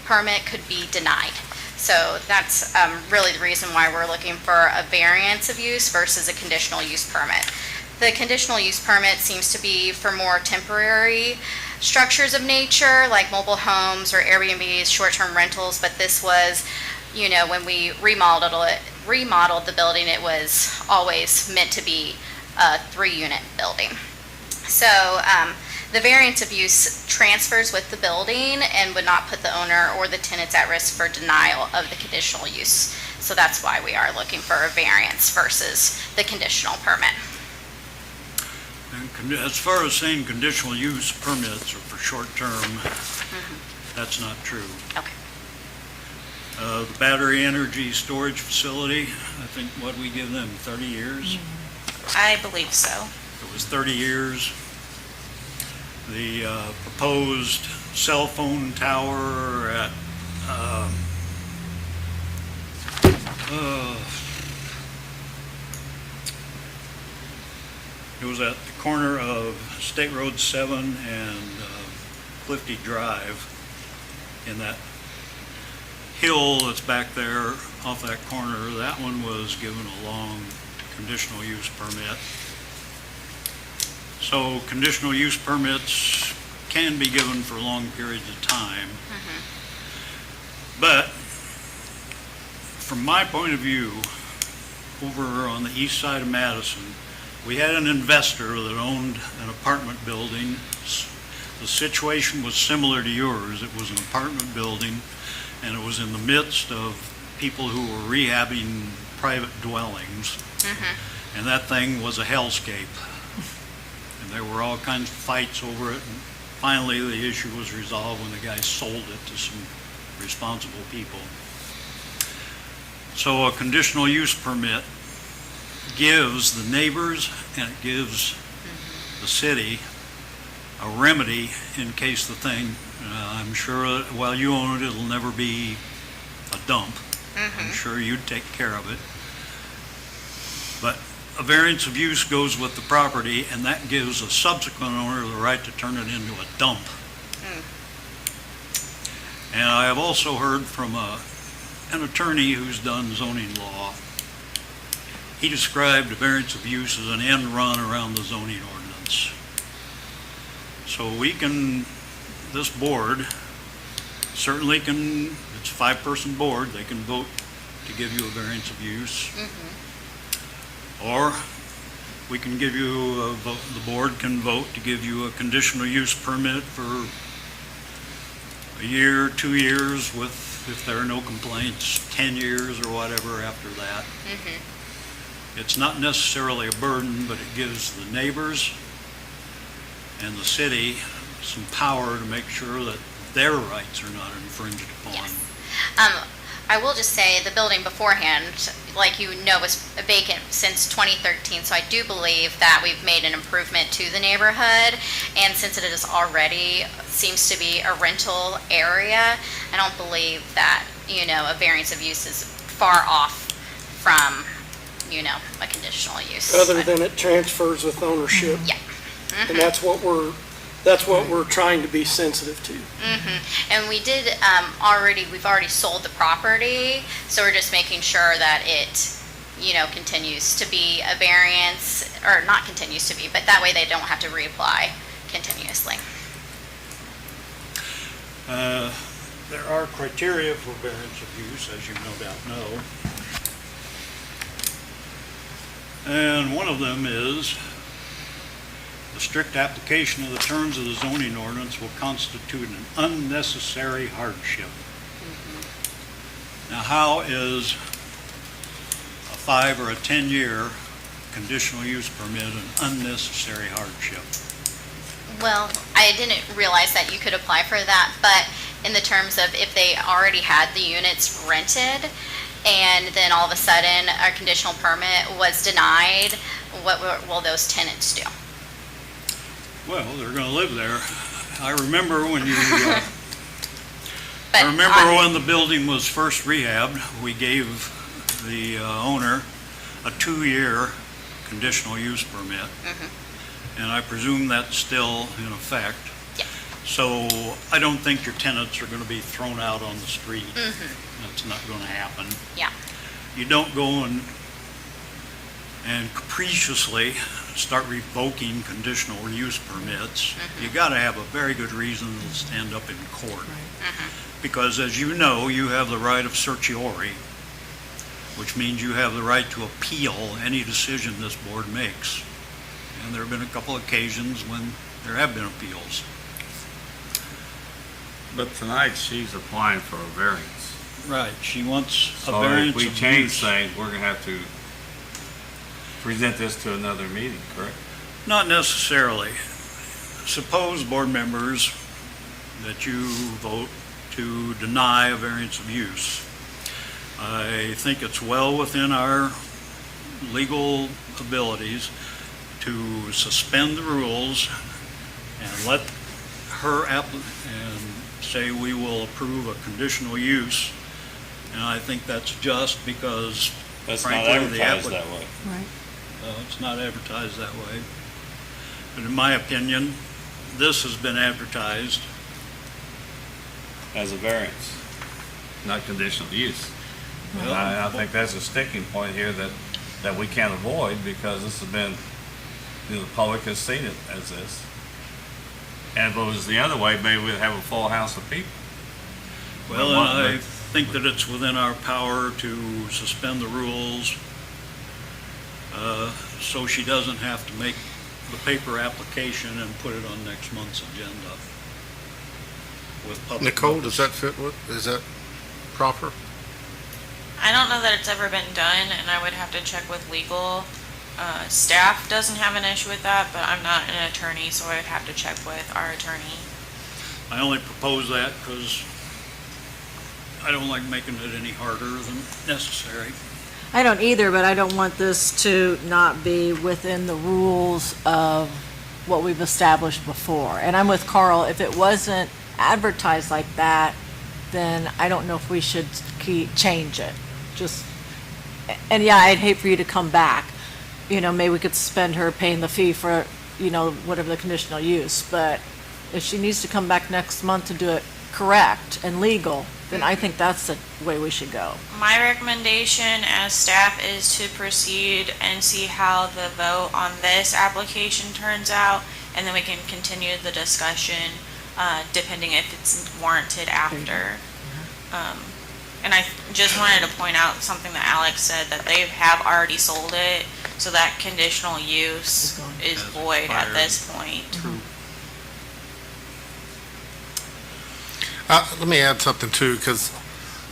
permit could be denied. So that's really the reason why we're looking for a variance of use versus a conditional use permit. The conditional use permit seems to be for more temporary structures of nature, like mobile homes or Airbnbs, short-term rentals, but this was, when we remodeled the building, it was always meant to be a 3-unit building. So the variance of use transfers with the building and would not put the owner or the tenants at risk for denial of the conditional use. So that's why we are looking for a variance versus the conditional permit. And As far as saying conditional use permits are for short-term, that's not true. Okay. The battery energy storage facility, I think, what we give them, 30 years? I believe so. It was 30 years. The proposed cell phone tower at, it was at the corner of State Road 7 and Clifty Drive, in that hill that's back there off that corner. That one was given a long conditional use permit. So conditional use permits can be given for long periods of time. But from my point of view, over on the east side of Madison, we had an investor that owned an apartment building. The situation was similar to yours. It was an apartment building, and it was in the midst of people who were rehabbing private dwellings. And that thing was a hellscape. And there were all kinds of fights over it. And finally, the issue was resolved when the guy sold it to some responsible people. So a conditional use permit gives the neighbors and it gives the city a remedy in case the thing, I'm sure while you own it, it'll never be a dump. I'm sure you'd take care of it. But a variance of use goes with the property, and that gives a subsequent owner the right to turn it into a dump. And I have also heard from an attorney who's done zoning law. He described a variance of use as an end run around the zoning ordinance. So we can, this board certainly can, it's a 5-person board, they can vote to give you a variance of use. Or we can give you a vote, the board can vote to give you a conditional use permit for a year, 2 years with, if there are no complaints, 10 years or whatever after that. It's not necessarily a burden, but it gives the neighbors and the city some power to make sure that their rights are not infringed upon. Yes. I will just say the building beforehand, like you know, was vacant since 2013. So I do believe that we've made an improvement to the neighborhood. And since it is already seems to be a rental area, I don't believe that, you know, a variance of use is far off from, you know, a conditional use. Other than it transfers with ownership. Yeah. And that's what we're trying to be sensitive to. And we did we've already sold the property, so we're just making sure that it, you know, continues to be a variance, or not continues to be, but that way they don't have to reapply continuously. There are criteria for variance of use, as you no doubt know. And one of them is the strict application of the terms of the zoning ordinance will constitute an unnecessary hardship. Now, how is a 5 or a 10-year conditional use permit an unnecessary hardship? Well, I didn't realize that you could apply for that, but in the terms of if they already had the units rented and then all of a sudden a conditional permit was denied, what will those tenants do? Well, they're going to live there. I remember when you, But I remember when the building was first rehabbed, we gave the owner a 2-year conditional use permit. And I presume that's still in effect. Yeah. So I don't think your tenants are going to be thrown out on the street. That's not going to happen. Yeah. You don't go and capriciously start revoking conditional use permits. You got to have a very good reason to stand up in court. Because as you know, you have the right of certiorari, which means you have the right to appeal any decision this board makes. And there have been a couple occasions when there have been appeals. But tonight, she's applying for a variance. Right, she wants a So variance if we of change use. things, we're gonna have to present this to another meeting, correct? Not necessarily. Suppose, board members, that you vote to deny a variance of use. I think it's well within our legal abilities to suspend the rules and let her and say we will approve a conditional use. And I think that's just because That's not frankly, the advertised applicant. that way. Right. It's not advertised that way. But in my opinion, this has been advertised. As a variance, not conditional use. And Well, I think that's a sticking point here that we can't avoid, because this has been, the public has seen it as this. And if it was the other way, maybe we'd have a full house of people. Well, But and what- I think that it's within our power to suspend the rules, so she doesn't have to make the paper application and put it on next month's agenda with public. Nicole, notice. does that fit with, is that proper? I don't know that it's ever been done, and I would have to check with legal. Staff doesn't have an issue with that, but I'm not an attorney, so I would have to check with our attorney. I only propose that because I don't like making it any harder than necessary. I don't either, but I don't want this to not be within the rules of what we've established before. And I'm with Carl, if it wasn't advertised like that, then I don't know if we should change it. Just, and yeah, I'd hate for you to come back. You know, maybe we could suspend her paying the fee for, you know, whatever the conditional use. But if she needs to come back next month to do it correct and legal, then I think that's the way we should go. My recommendation as staff is to proceed and see how the vote on this application turns out, and then we can continue the discussion, depending if it's warranted after. And I just wanted to point out something that Alex said, that they have already sold it, so that conditional use is void at this point. Let me add something too, because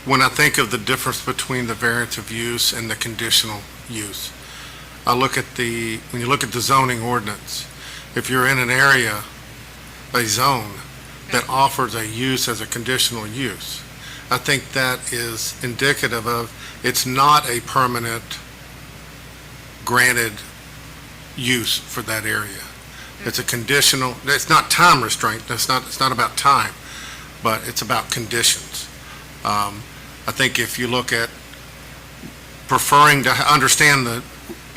when I think of the difference between the variance of use and the conditional use, I look at when you look at the zoning ordinance, if you're in an area, a zone that offers a use as a conditional use, I think that is indicative of, it's not a permanent granted use for that area. It's a conditional, it's not time restraint, it's not about time, but it's about conditions. I think if you look at preferring to understand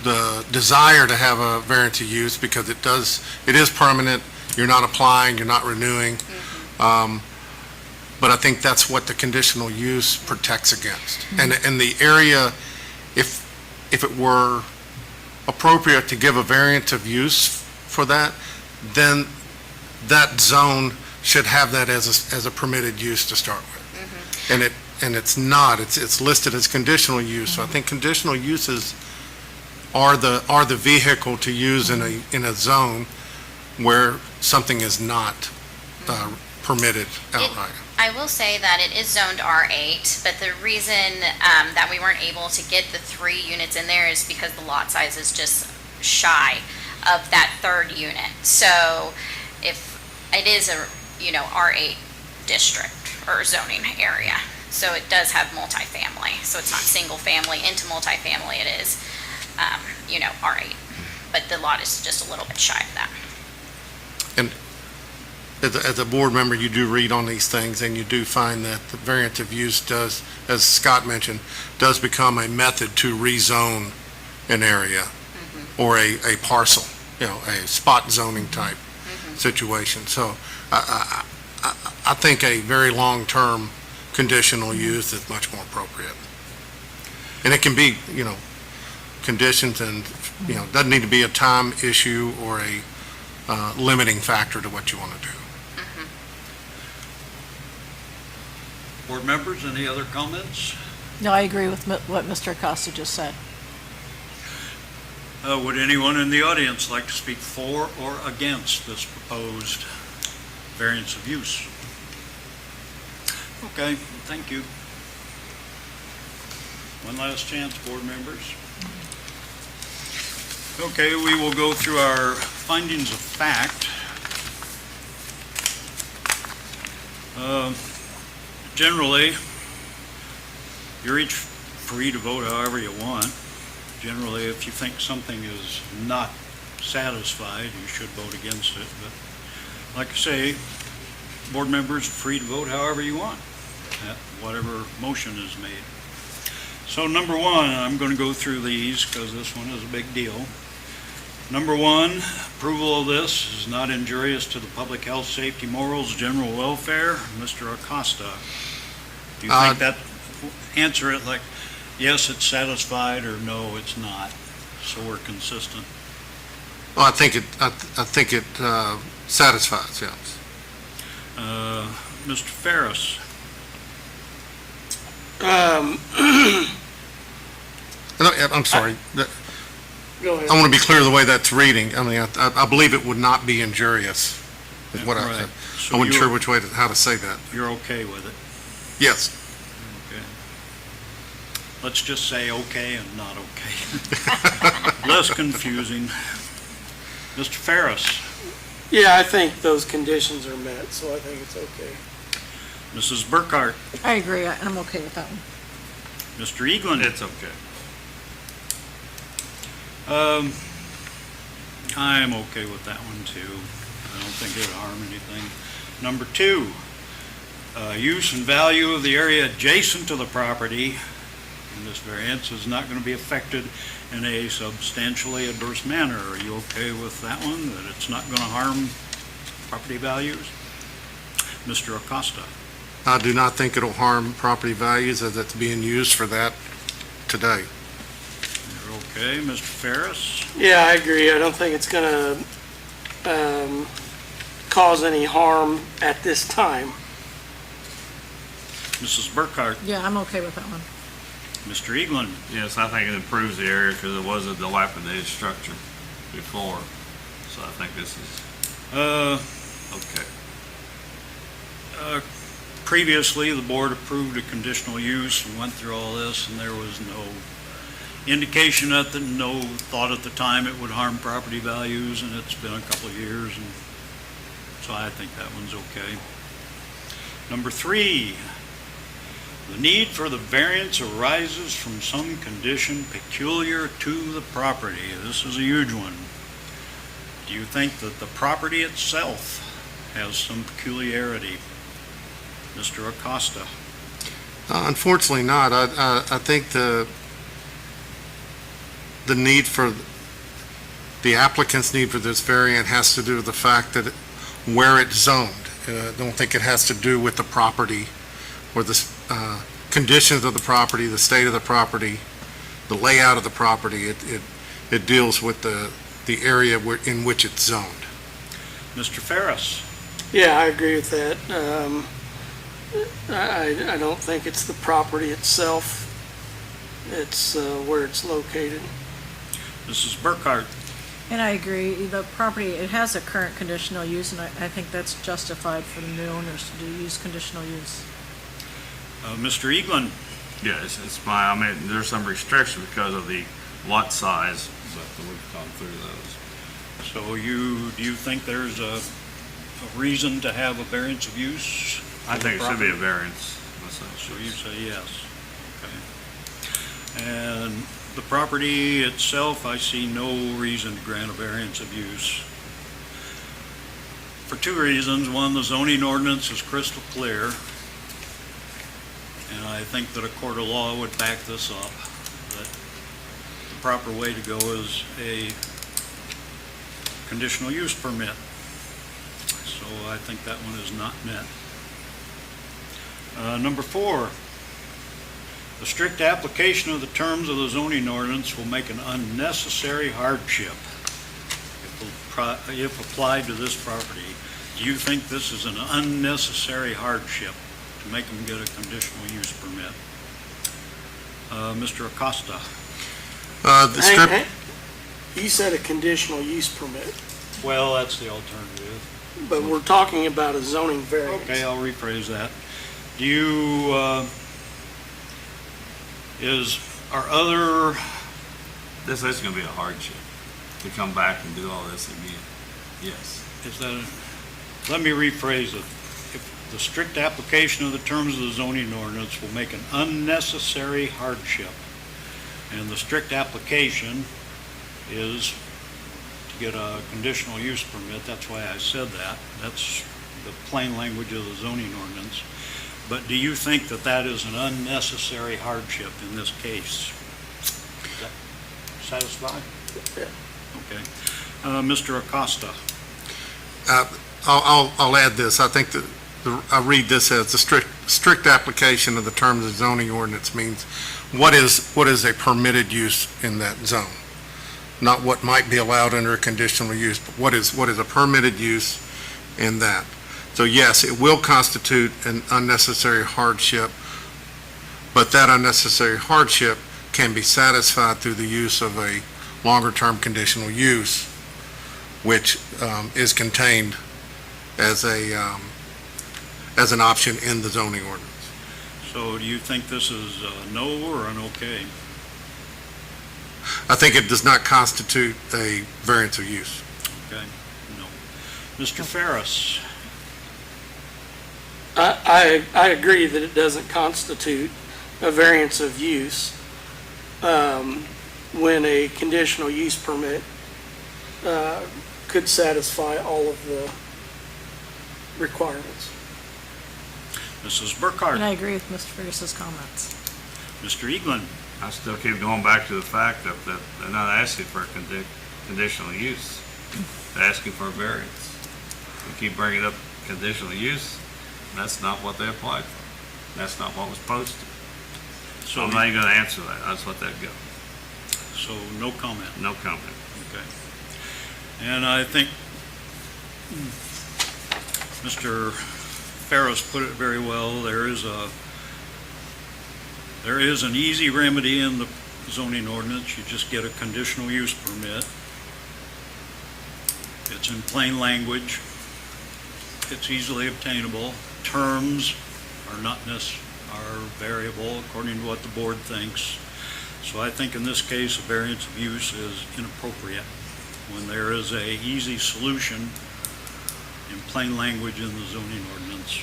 the desire to have a variance of use, because it is permanent, you're not applying, you're not renewing, but I think that's what the conditional use protects against. And the area, if it were appropriate to give a variance of use for that, then that zone should have that as a permitted use to start with. And it's not, it's listed as conditional use. So I think conditional uses are the vehicle to use in a zone where something is not permitted outright. I will say that it is zoned R8, but the reason that we weren't able to get the 3 units in there is because the lot size is just shy of that third unit. So if it is a, R8 district or zoning area, so it does have multifamily. So it's not single family into multifamily, it is, R8. But the lot is just a little bit shy of that. And as a board member, you do read on these things, and you do find that the variance of use does, as Scott mentioned, does become a method to rezone an area or a parcel, a spot zoning type situation. So I think a very long-term conditional use is much more appropriate. And it can be, conditions and, doesn't need to be a time issue or a limiting factor to what you want to do. Board members, any other comments? No, I agree with what Mr. Acosta just said. Would anyone in the audience like to speak for or against this proposed variance of use? Okay, thank you. One last chance, board members. Okay, we will go through our findings of fact. Generally, you're each free to vote however you want. Generally, if you think something is not satisfied, you should vote against it. But like I say, board members are free to vote however you want, at whatever motion is made. So number one, I'm going to go through these because this one is a big deal. Number one, approval of this is not injurious to the public health, safety, morals, general welfare. Mr. Acosta, do you think that, answer it like, yes, it's satisfied, or no, it's not, so we're consistent. Well, I think it satisfies, yes. Mr. Ferris, I'm sorry. Go ahead. I want to be clear the way that's reading. I mean, I believe it would not be injurious, is what I Right. said. So I wasn't you're- sure which way, how to say that. you're okay with it? Yes. Okay. Let's just say okay and not okay. Less confusing. Mr. Ferris, Yeah, I think those conditions are met, so I think it's okay. Mrs. Burkhart, I agree, I'm okay with that one. Mr. Eaglin. It's okay. I'm okay with that one too. I don't think it'll harm anything. Number two, use and value of the area adjacent to the property in this variance is not going to be affected in a substantially adverse manner. Are you okay with that one, that it's not going to harm property values? Mr. Acosta, I do not think it'll harm property values as it's being used for that today. you're okay. Mr. Ferris, Yeah, I agree. I don't think it's gonna, cause any harm at this time. Mrs. Burkhart, Yeah, I'm okay with that one. Mr. Eaglin, Yes, I think it improves the area because it was a dilapidated structure before. So I think this is okay. previously, the board approved a conditional use and went through all this, and there was no indication at the, no thought at the time it would harm property values, and it's been a couple of years, and so I think that one's okay. Number three, the need for the variance arises from some condition peculiar to the property. This is a huge one. Do you think that the property itself has some peculiarity? Mr. Acosta. Unfortunately not. I think the need for, the applicant's need for this variant has to do with the fact that where it's zoned. I don't think it has to do with the property or the conditions of the property, the state of the property, the layout of the property. It deals with the area in which it's zoned. Mr. Ferris. Yeah, I agree with that. I don't think it's the property itself. It's where it's located. Mrs. Burkhart. And I agree, the property, it has a current conditional use, and I think that's justified for the new owners to use conditional use. Mr. Eaglin. Yeah, it's fine. I mean, there's some restriction because of the lot size, but we've gone through those. So do you think there's a reason to have a variance of use? I think it should be a variance myself. So you say yes. Okay. And the property itself, I see no reason to grant a variance of use. For two reasons. One, the zoning ordinance is crystal clear. And I think that a court of law would back this up, that the proper way to go is a conditional use permit. So I think that one is not met. Number four, the strict application of the terms of the zoning ordinance will make an unnecessary hardship if applied to this property. Do you think this is an unnecessary hardship to make them get a conditional use permit? Mr. Acosta. You said a conditional use permit, Well, that's the alternative. but we're talking about a zoning variance. Okay, I'll rephrase that. Do you, are other, This is gonna be a hardship to come back and do all this again. Yes. Let me rephrase it. If the strict application of the terms of the zoning ordinance will make an unnecessary hardship, and the strict application is to get a conditional use permit, that's why I said that. That's the plain language of the zoning ordinance. But do you think that that is an unnecessary hardship in this case? Is that satisfied? Yeah. Okay. Mr. Acosta? I'll add this. I think that I read this as the strict application of the terms of zoning ordinance means what is a permitted use in that zone? Not what might be allowed under a conditional use, but what is a permitted use in that? So yes, it will constitute an unnecessary hardship, but that unnecessary hardship can be satisfied through the use of a longer-term conditional use, which is contained as an option in the zoning ordinance. So do you think this is a no or an okay? I think it does not constitute a variance of use. Okay, no. Mr. Ferris? I agree that it doesn't constitute a variance of use when a conditional use permit could satisfy all of the requirements. Mrs. And Burkhardt? I agree with Mr. Ferris's comments. Mr. Eaglin? I still keep going back to the fact that they're not asking for a conditional use. They're asking for a variance. We keep bringing up conditional use, that's not what they applied for. That's not what was posted. So I'm not even gonna answer that. That's what that go. So no comment? No comment. Okay. And I think Mr. Ferris put it very well. There is an easy remedy in the zoning ordinance. You just get a conditional use permit. It's in plain language. It's easily obtainable. Terms are variable according to what the board thinks. So I think in this case, a variance of use is inappropriate when there is a easy solution in plain language in the zoning ordinance.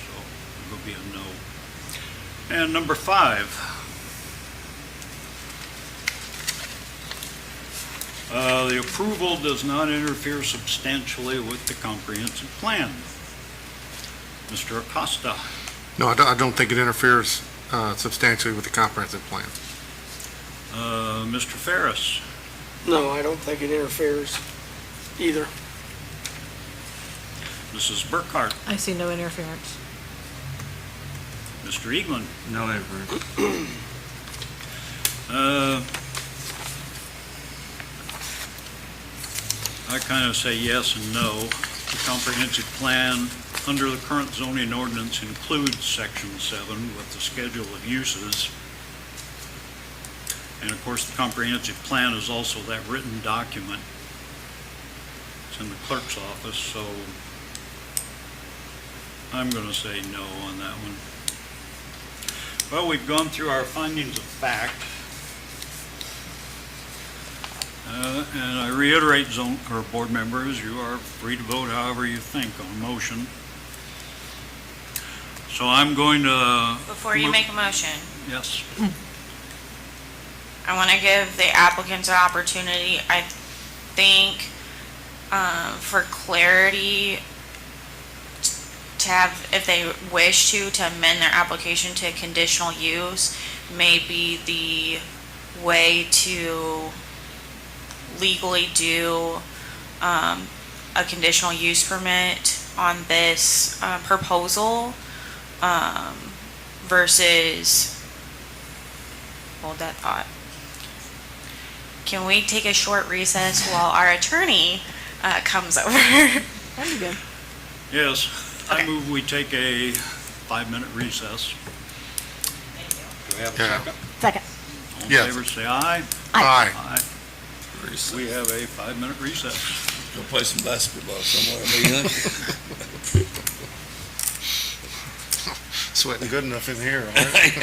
So it will be a no. And number 5. The approval does not interfere substantially with the comprehensive plan. Mr. Acosta? No, I don't think it interferes substantially with the comprehensive plan. Mr. Ferris? No, I don't think it interferes either. Mrs. Burkhardt? I see no interference. Mr. Eaglin? No interference. I kind of say yes and no. The comprehensive plan under the current zoning ordinance includes section 7 with the schedule of uses. And of course, the comprehensive plan is also that written document. It's in the clerk's office, so I'm going to say no on that one. Well, we've gone through our findings of fact. And I reiterate, board members, you are free to vote however you think on a motion. So I'm going to... Before you make a motion, Yes. I want to give the applicants an opportunity, I think, for clarity, to have, if they wish to amend their application to conditional use, may be the way to legally do a conditional use permit on this proposal versus, hold that thought. Can we take a short recess while our attorney comes over? That'd be good. Yes. Okay. I move we take a 5-minute recess. Do we have a Yeah. second? Second. All in Yes. favor, say aye. Aye. Aye. We have a 5-minute recess. Go play some basketball somewhere, man. Sweating good enough in here, all right?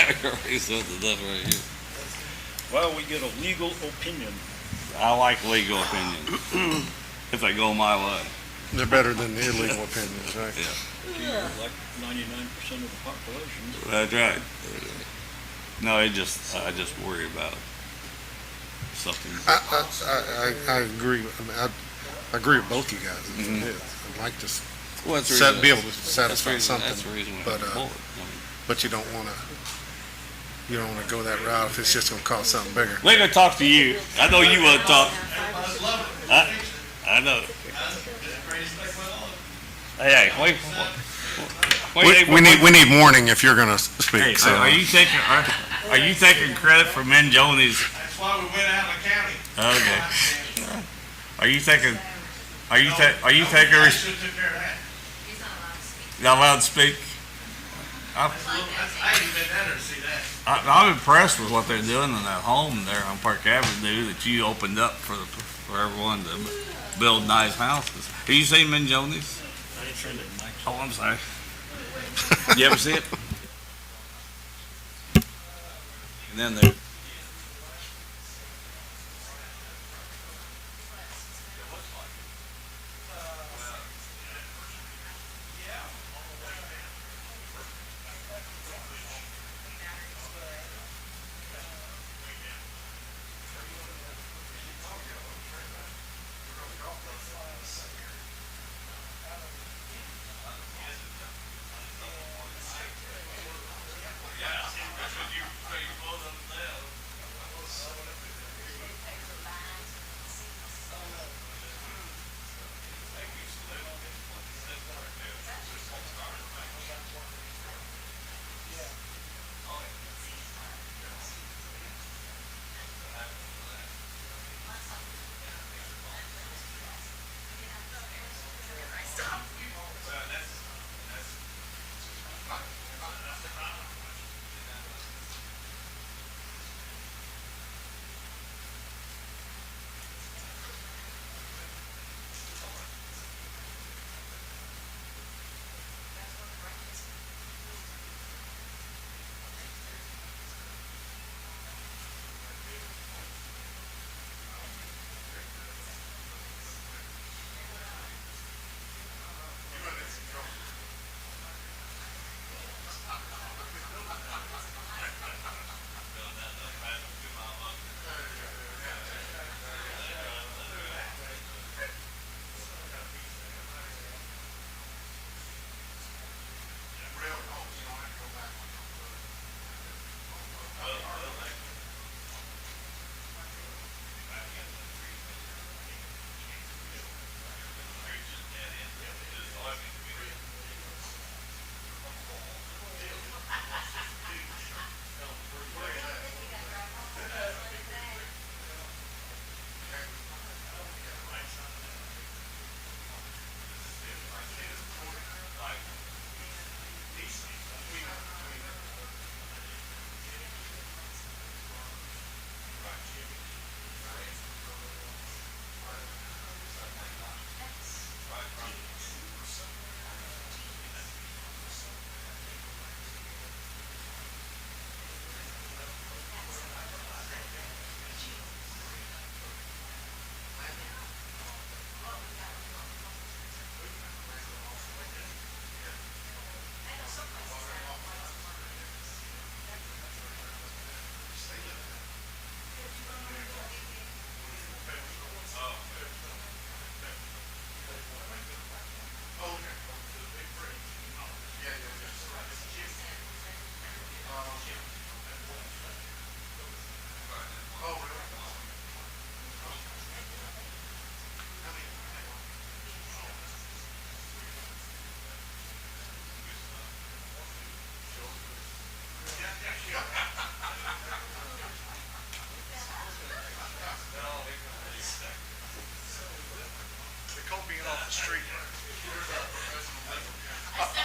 Well, we get a legal opinion. I like legal opinion. if they go my way. They're better than the illegal opinions, right? Yeah. Like 99% of the population. That's right. No, I just worry about something. I agree. I mean, I agree with both you guys. Mhm. I'd like to Well, that's the reason- be able to satisfy something, That's the reason we but, have a board. but you don't want to go that route if it's just going to cost something bigger. We're gonna talk to you. I know you want to talk. I know. Hey, wait. We need warning if you're going to speak. Hey, So are you taking credit for Menjoni's? That's why we went out of the county. Okay. Are you taking? Are you taking? I should have took care of that. Not allowed to speak? I ain't been down there to see that. I'm impressed with what they're doing in that home there on Park Avenue that you opened up for everyone to build nice houses. Have you seen Menjoni's? Oh, I'm sorry. You ever see it? And then there.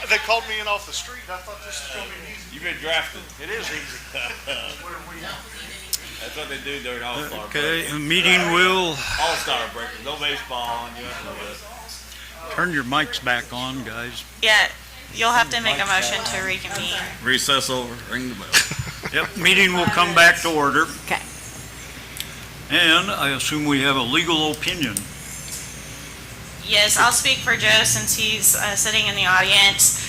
They called me in off the street. I thought this was going to be easy. You've been drafted. It is easy. That's what they do during All-Star break. Okay, meeting will All-Star break. No baseball on you. turn your mics back on, guys. Yeah, you'll have to make a motion to reconvene. Recess over. Ring the bell. Yep, meeting will come back to order. Okay. And I assume we have a legal opinion. Yes, I'll speak for Joe since he's sitting in the audience.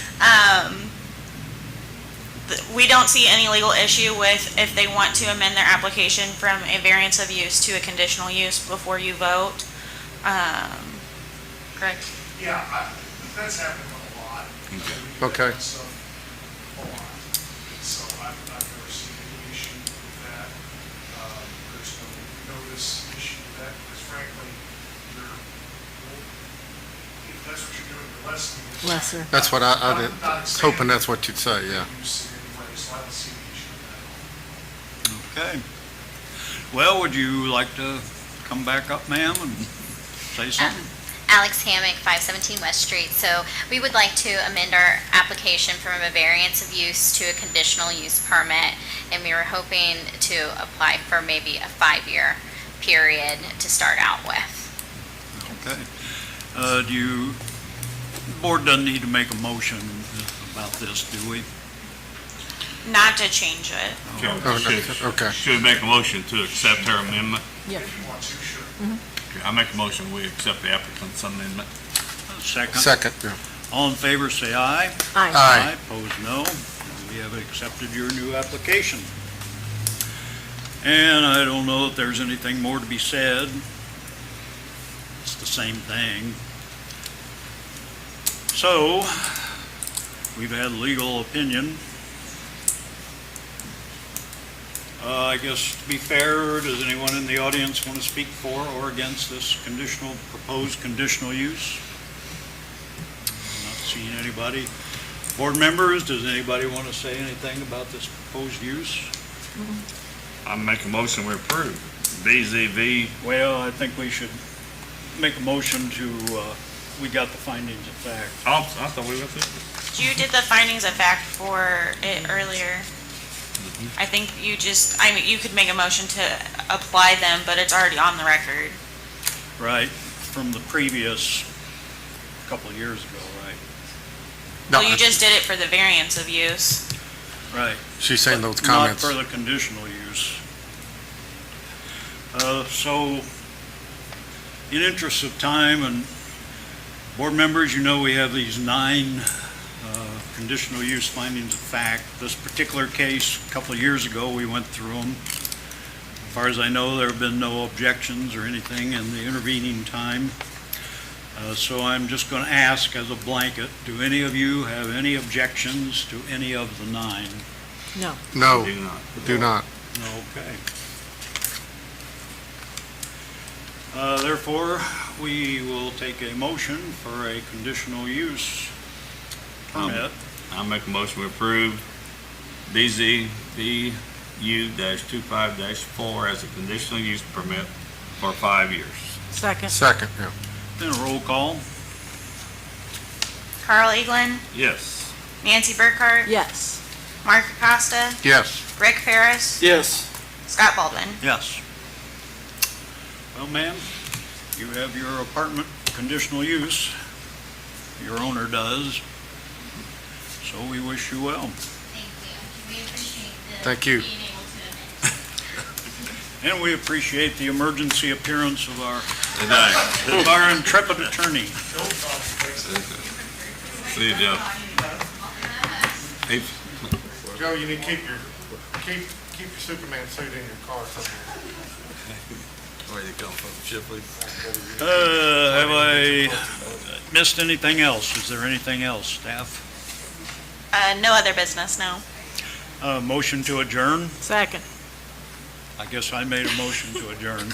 We don't see any legal issue with if they want to amend their application from a variance of use to a conditional use before you vote. Correct? Yeah, that's happened a lot. Okay. So I've never seen any issue with that. There's no notice issue with that, because frankly, if that's what you're doing, you're lessening. Lesser. That's what I Not was hoping that's what you'd say, yeah. use anyway, so I don't see any issue with that at all. Okay. Well, would you like to come back up, ma'am, and say something? Alex Hammock, 517 West Street. So we would like to amend our application from a variance of use to a conditional use permit, and we were hoping to apply for maybe a 5-year period to start out with. Okay. The board doesn't need to make a motion about this, do we? Not to change it. Okay. Should we make a motion to accept her amendment? Yeah. If you want to, sure. Okay, I make a motion, we accept the applicant's amendment. Second? Second, yeah. All in favor, say aye. Aye. Aye. Opposed, no. We have accepted your new application. And I don't know if there's anything more to be said. It's the same thing. So, we've had legal opinion. I guess to be fair, does anyone in the audience want to speak for or against this proposed conditional use? Not seeing anybody. Board members, does anybody want to say anything about this proposed use? I make a motion, we approve. BZV, Well, I think we should make a motion to, we got the findings of fact. I thought we went through. You did the findings of fact for it earlier. I think you you could make a motion to apply them, but it's already on the record. Right, from the previous couple of years ago, right? No, Well, you just did it for the variance of use. Right. She's saying those Not comments. for the conditional use. So, in interest of time and board members, you know we have these 9 conditional use findings of fact. This particular case, a couple of years ago, we went through them. As far as I know, there have been no objections or anything in the intervening time. So I'm just going to ask as a blanket, do any of you have any objections to any of the 9? No. No, Do not. do not. Okay. Therefore, we will take a motion for a conditional use permit. I make a motion, we approve BZBU-25-4 as a conditional use permit for 5 years. Second. Second, yeah. Then a roll call. Carl Eaglin, Yes. Nancy Burkhart, Yes. Mark Acosta, Yes. Rick Ferris, Yes. Scott Baldwin. Yes. Well, ma'am, you have your apartment conditional use. Your owner does. So we wish you well. Thank you. We appreciate Thank you. being able to amend. And we appreciate the emergency appearance of our Good night. intrepid attorney. See you, Joe. Hey, Joe, you need to keep your Superman suit in your car somewhere. Where you come from, Shipley? Have I missed anything else? Is there anything else, staff? No other business, no. Motion to adjourn? Second. I guess I made a motion to adjourn.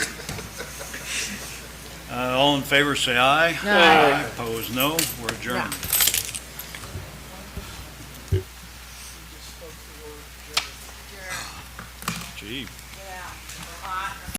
All in favor, say aye. Aye. Opposed, no. We're adjourned. Gee.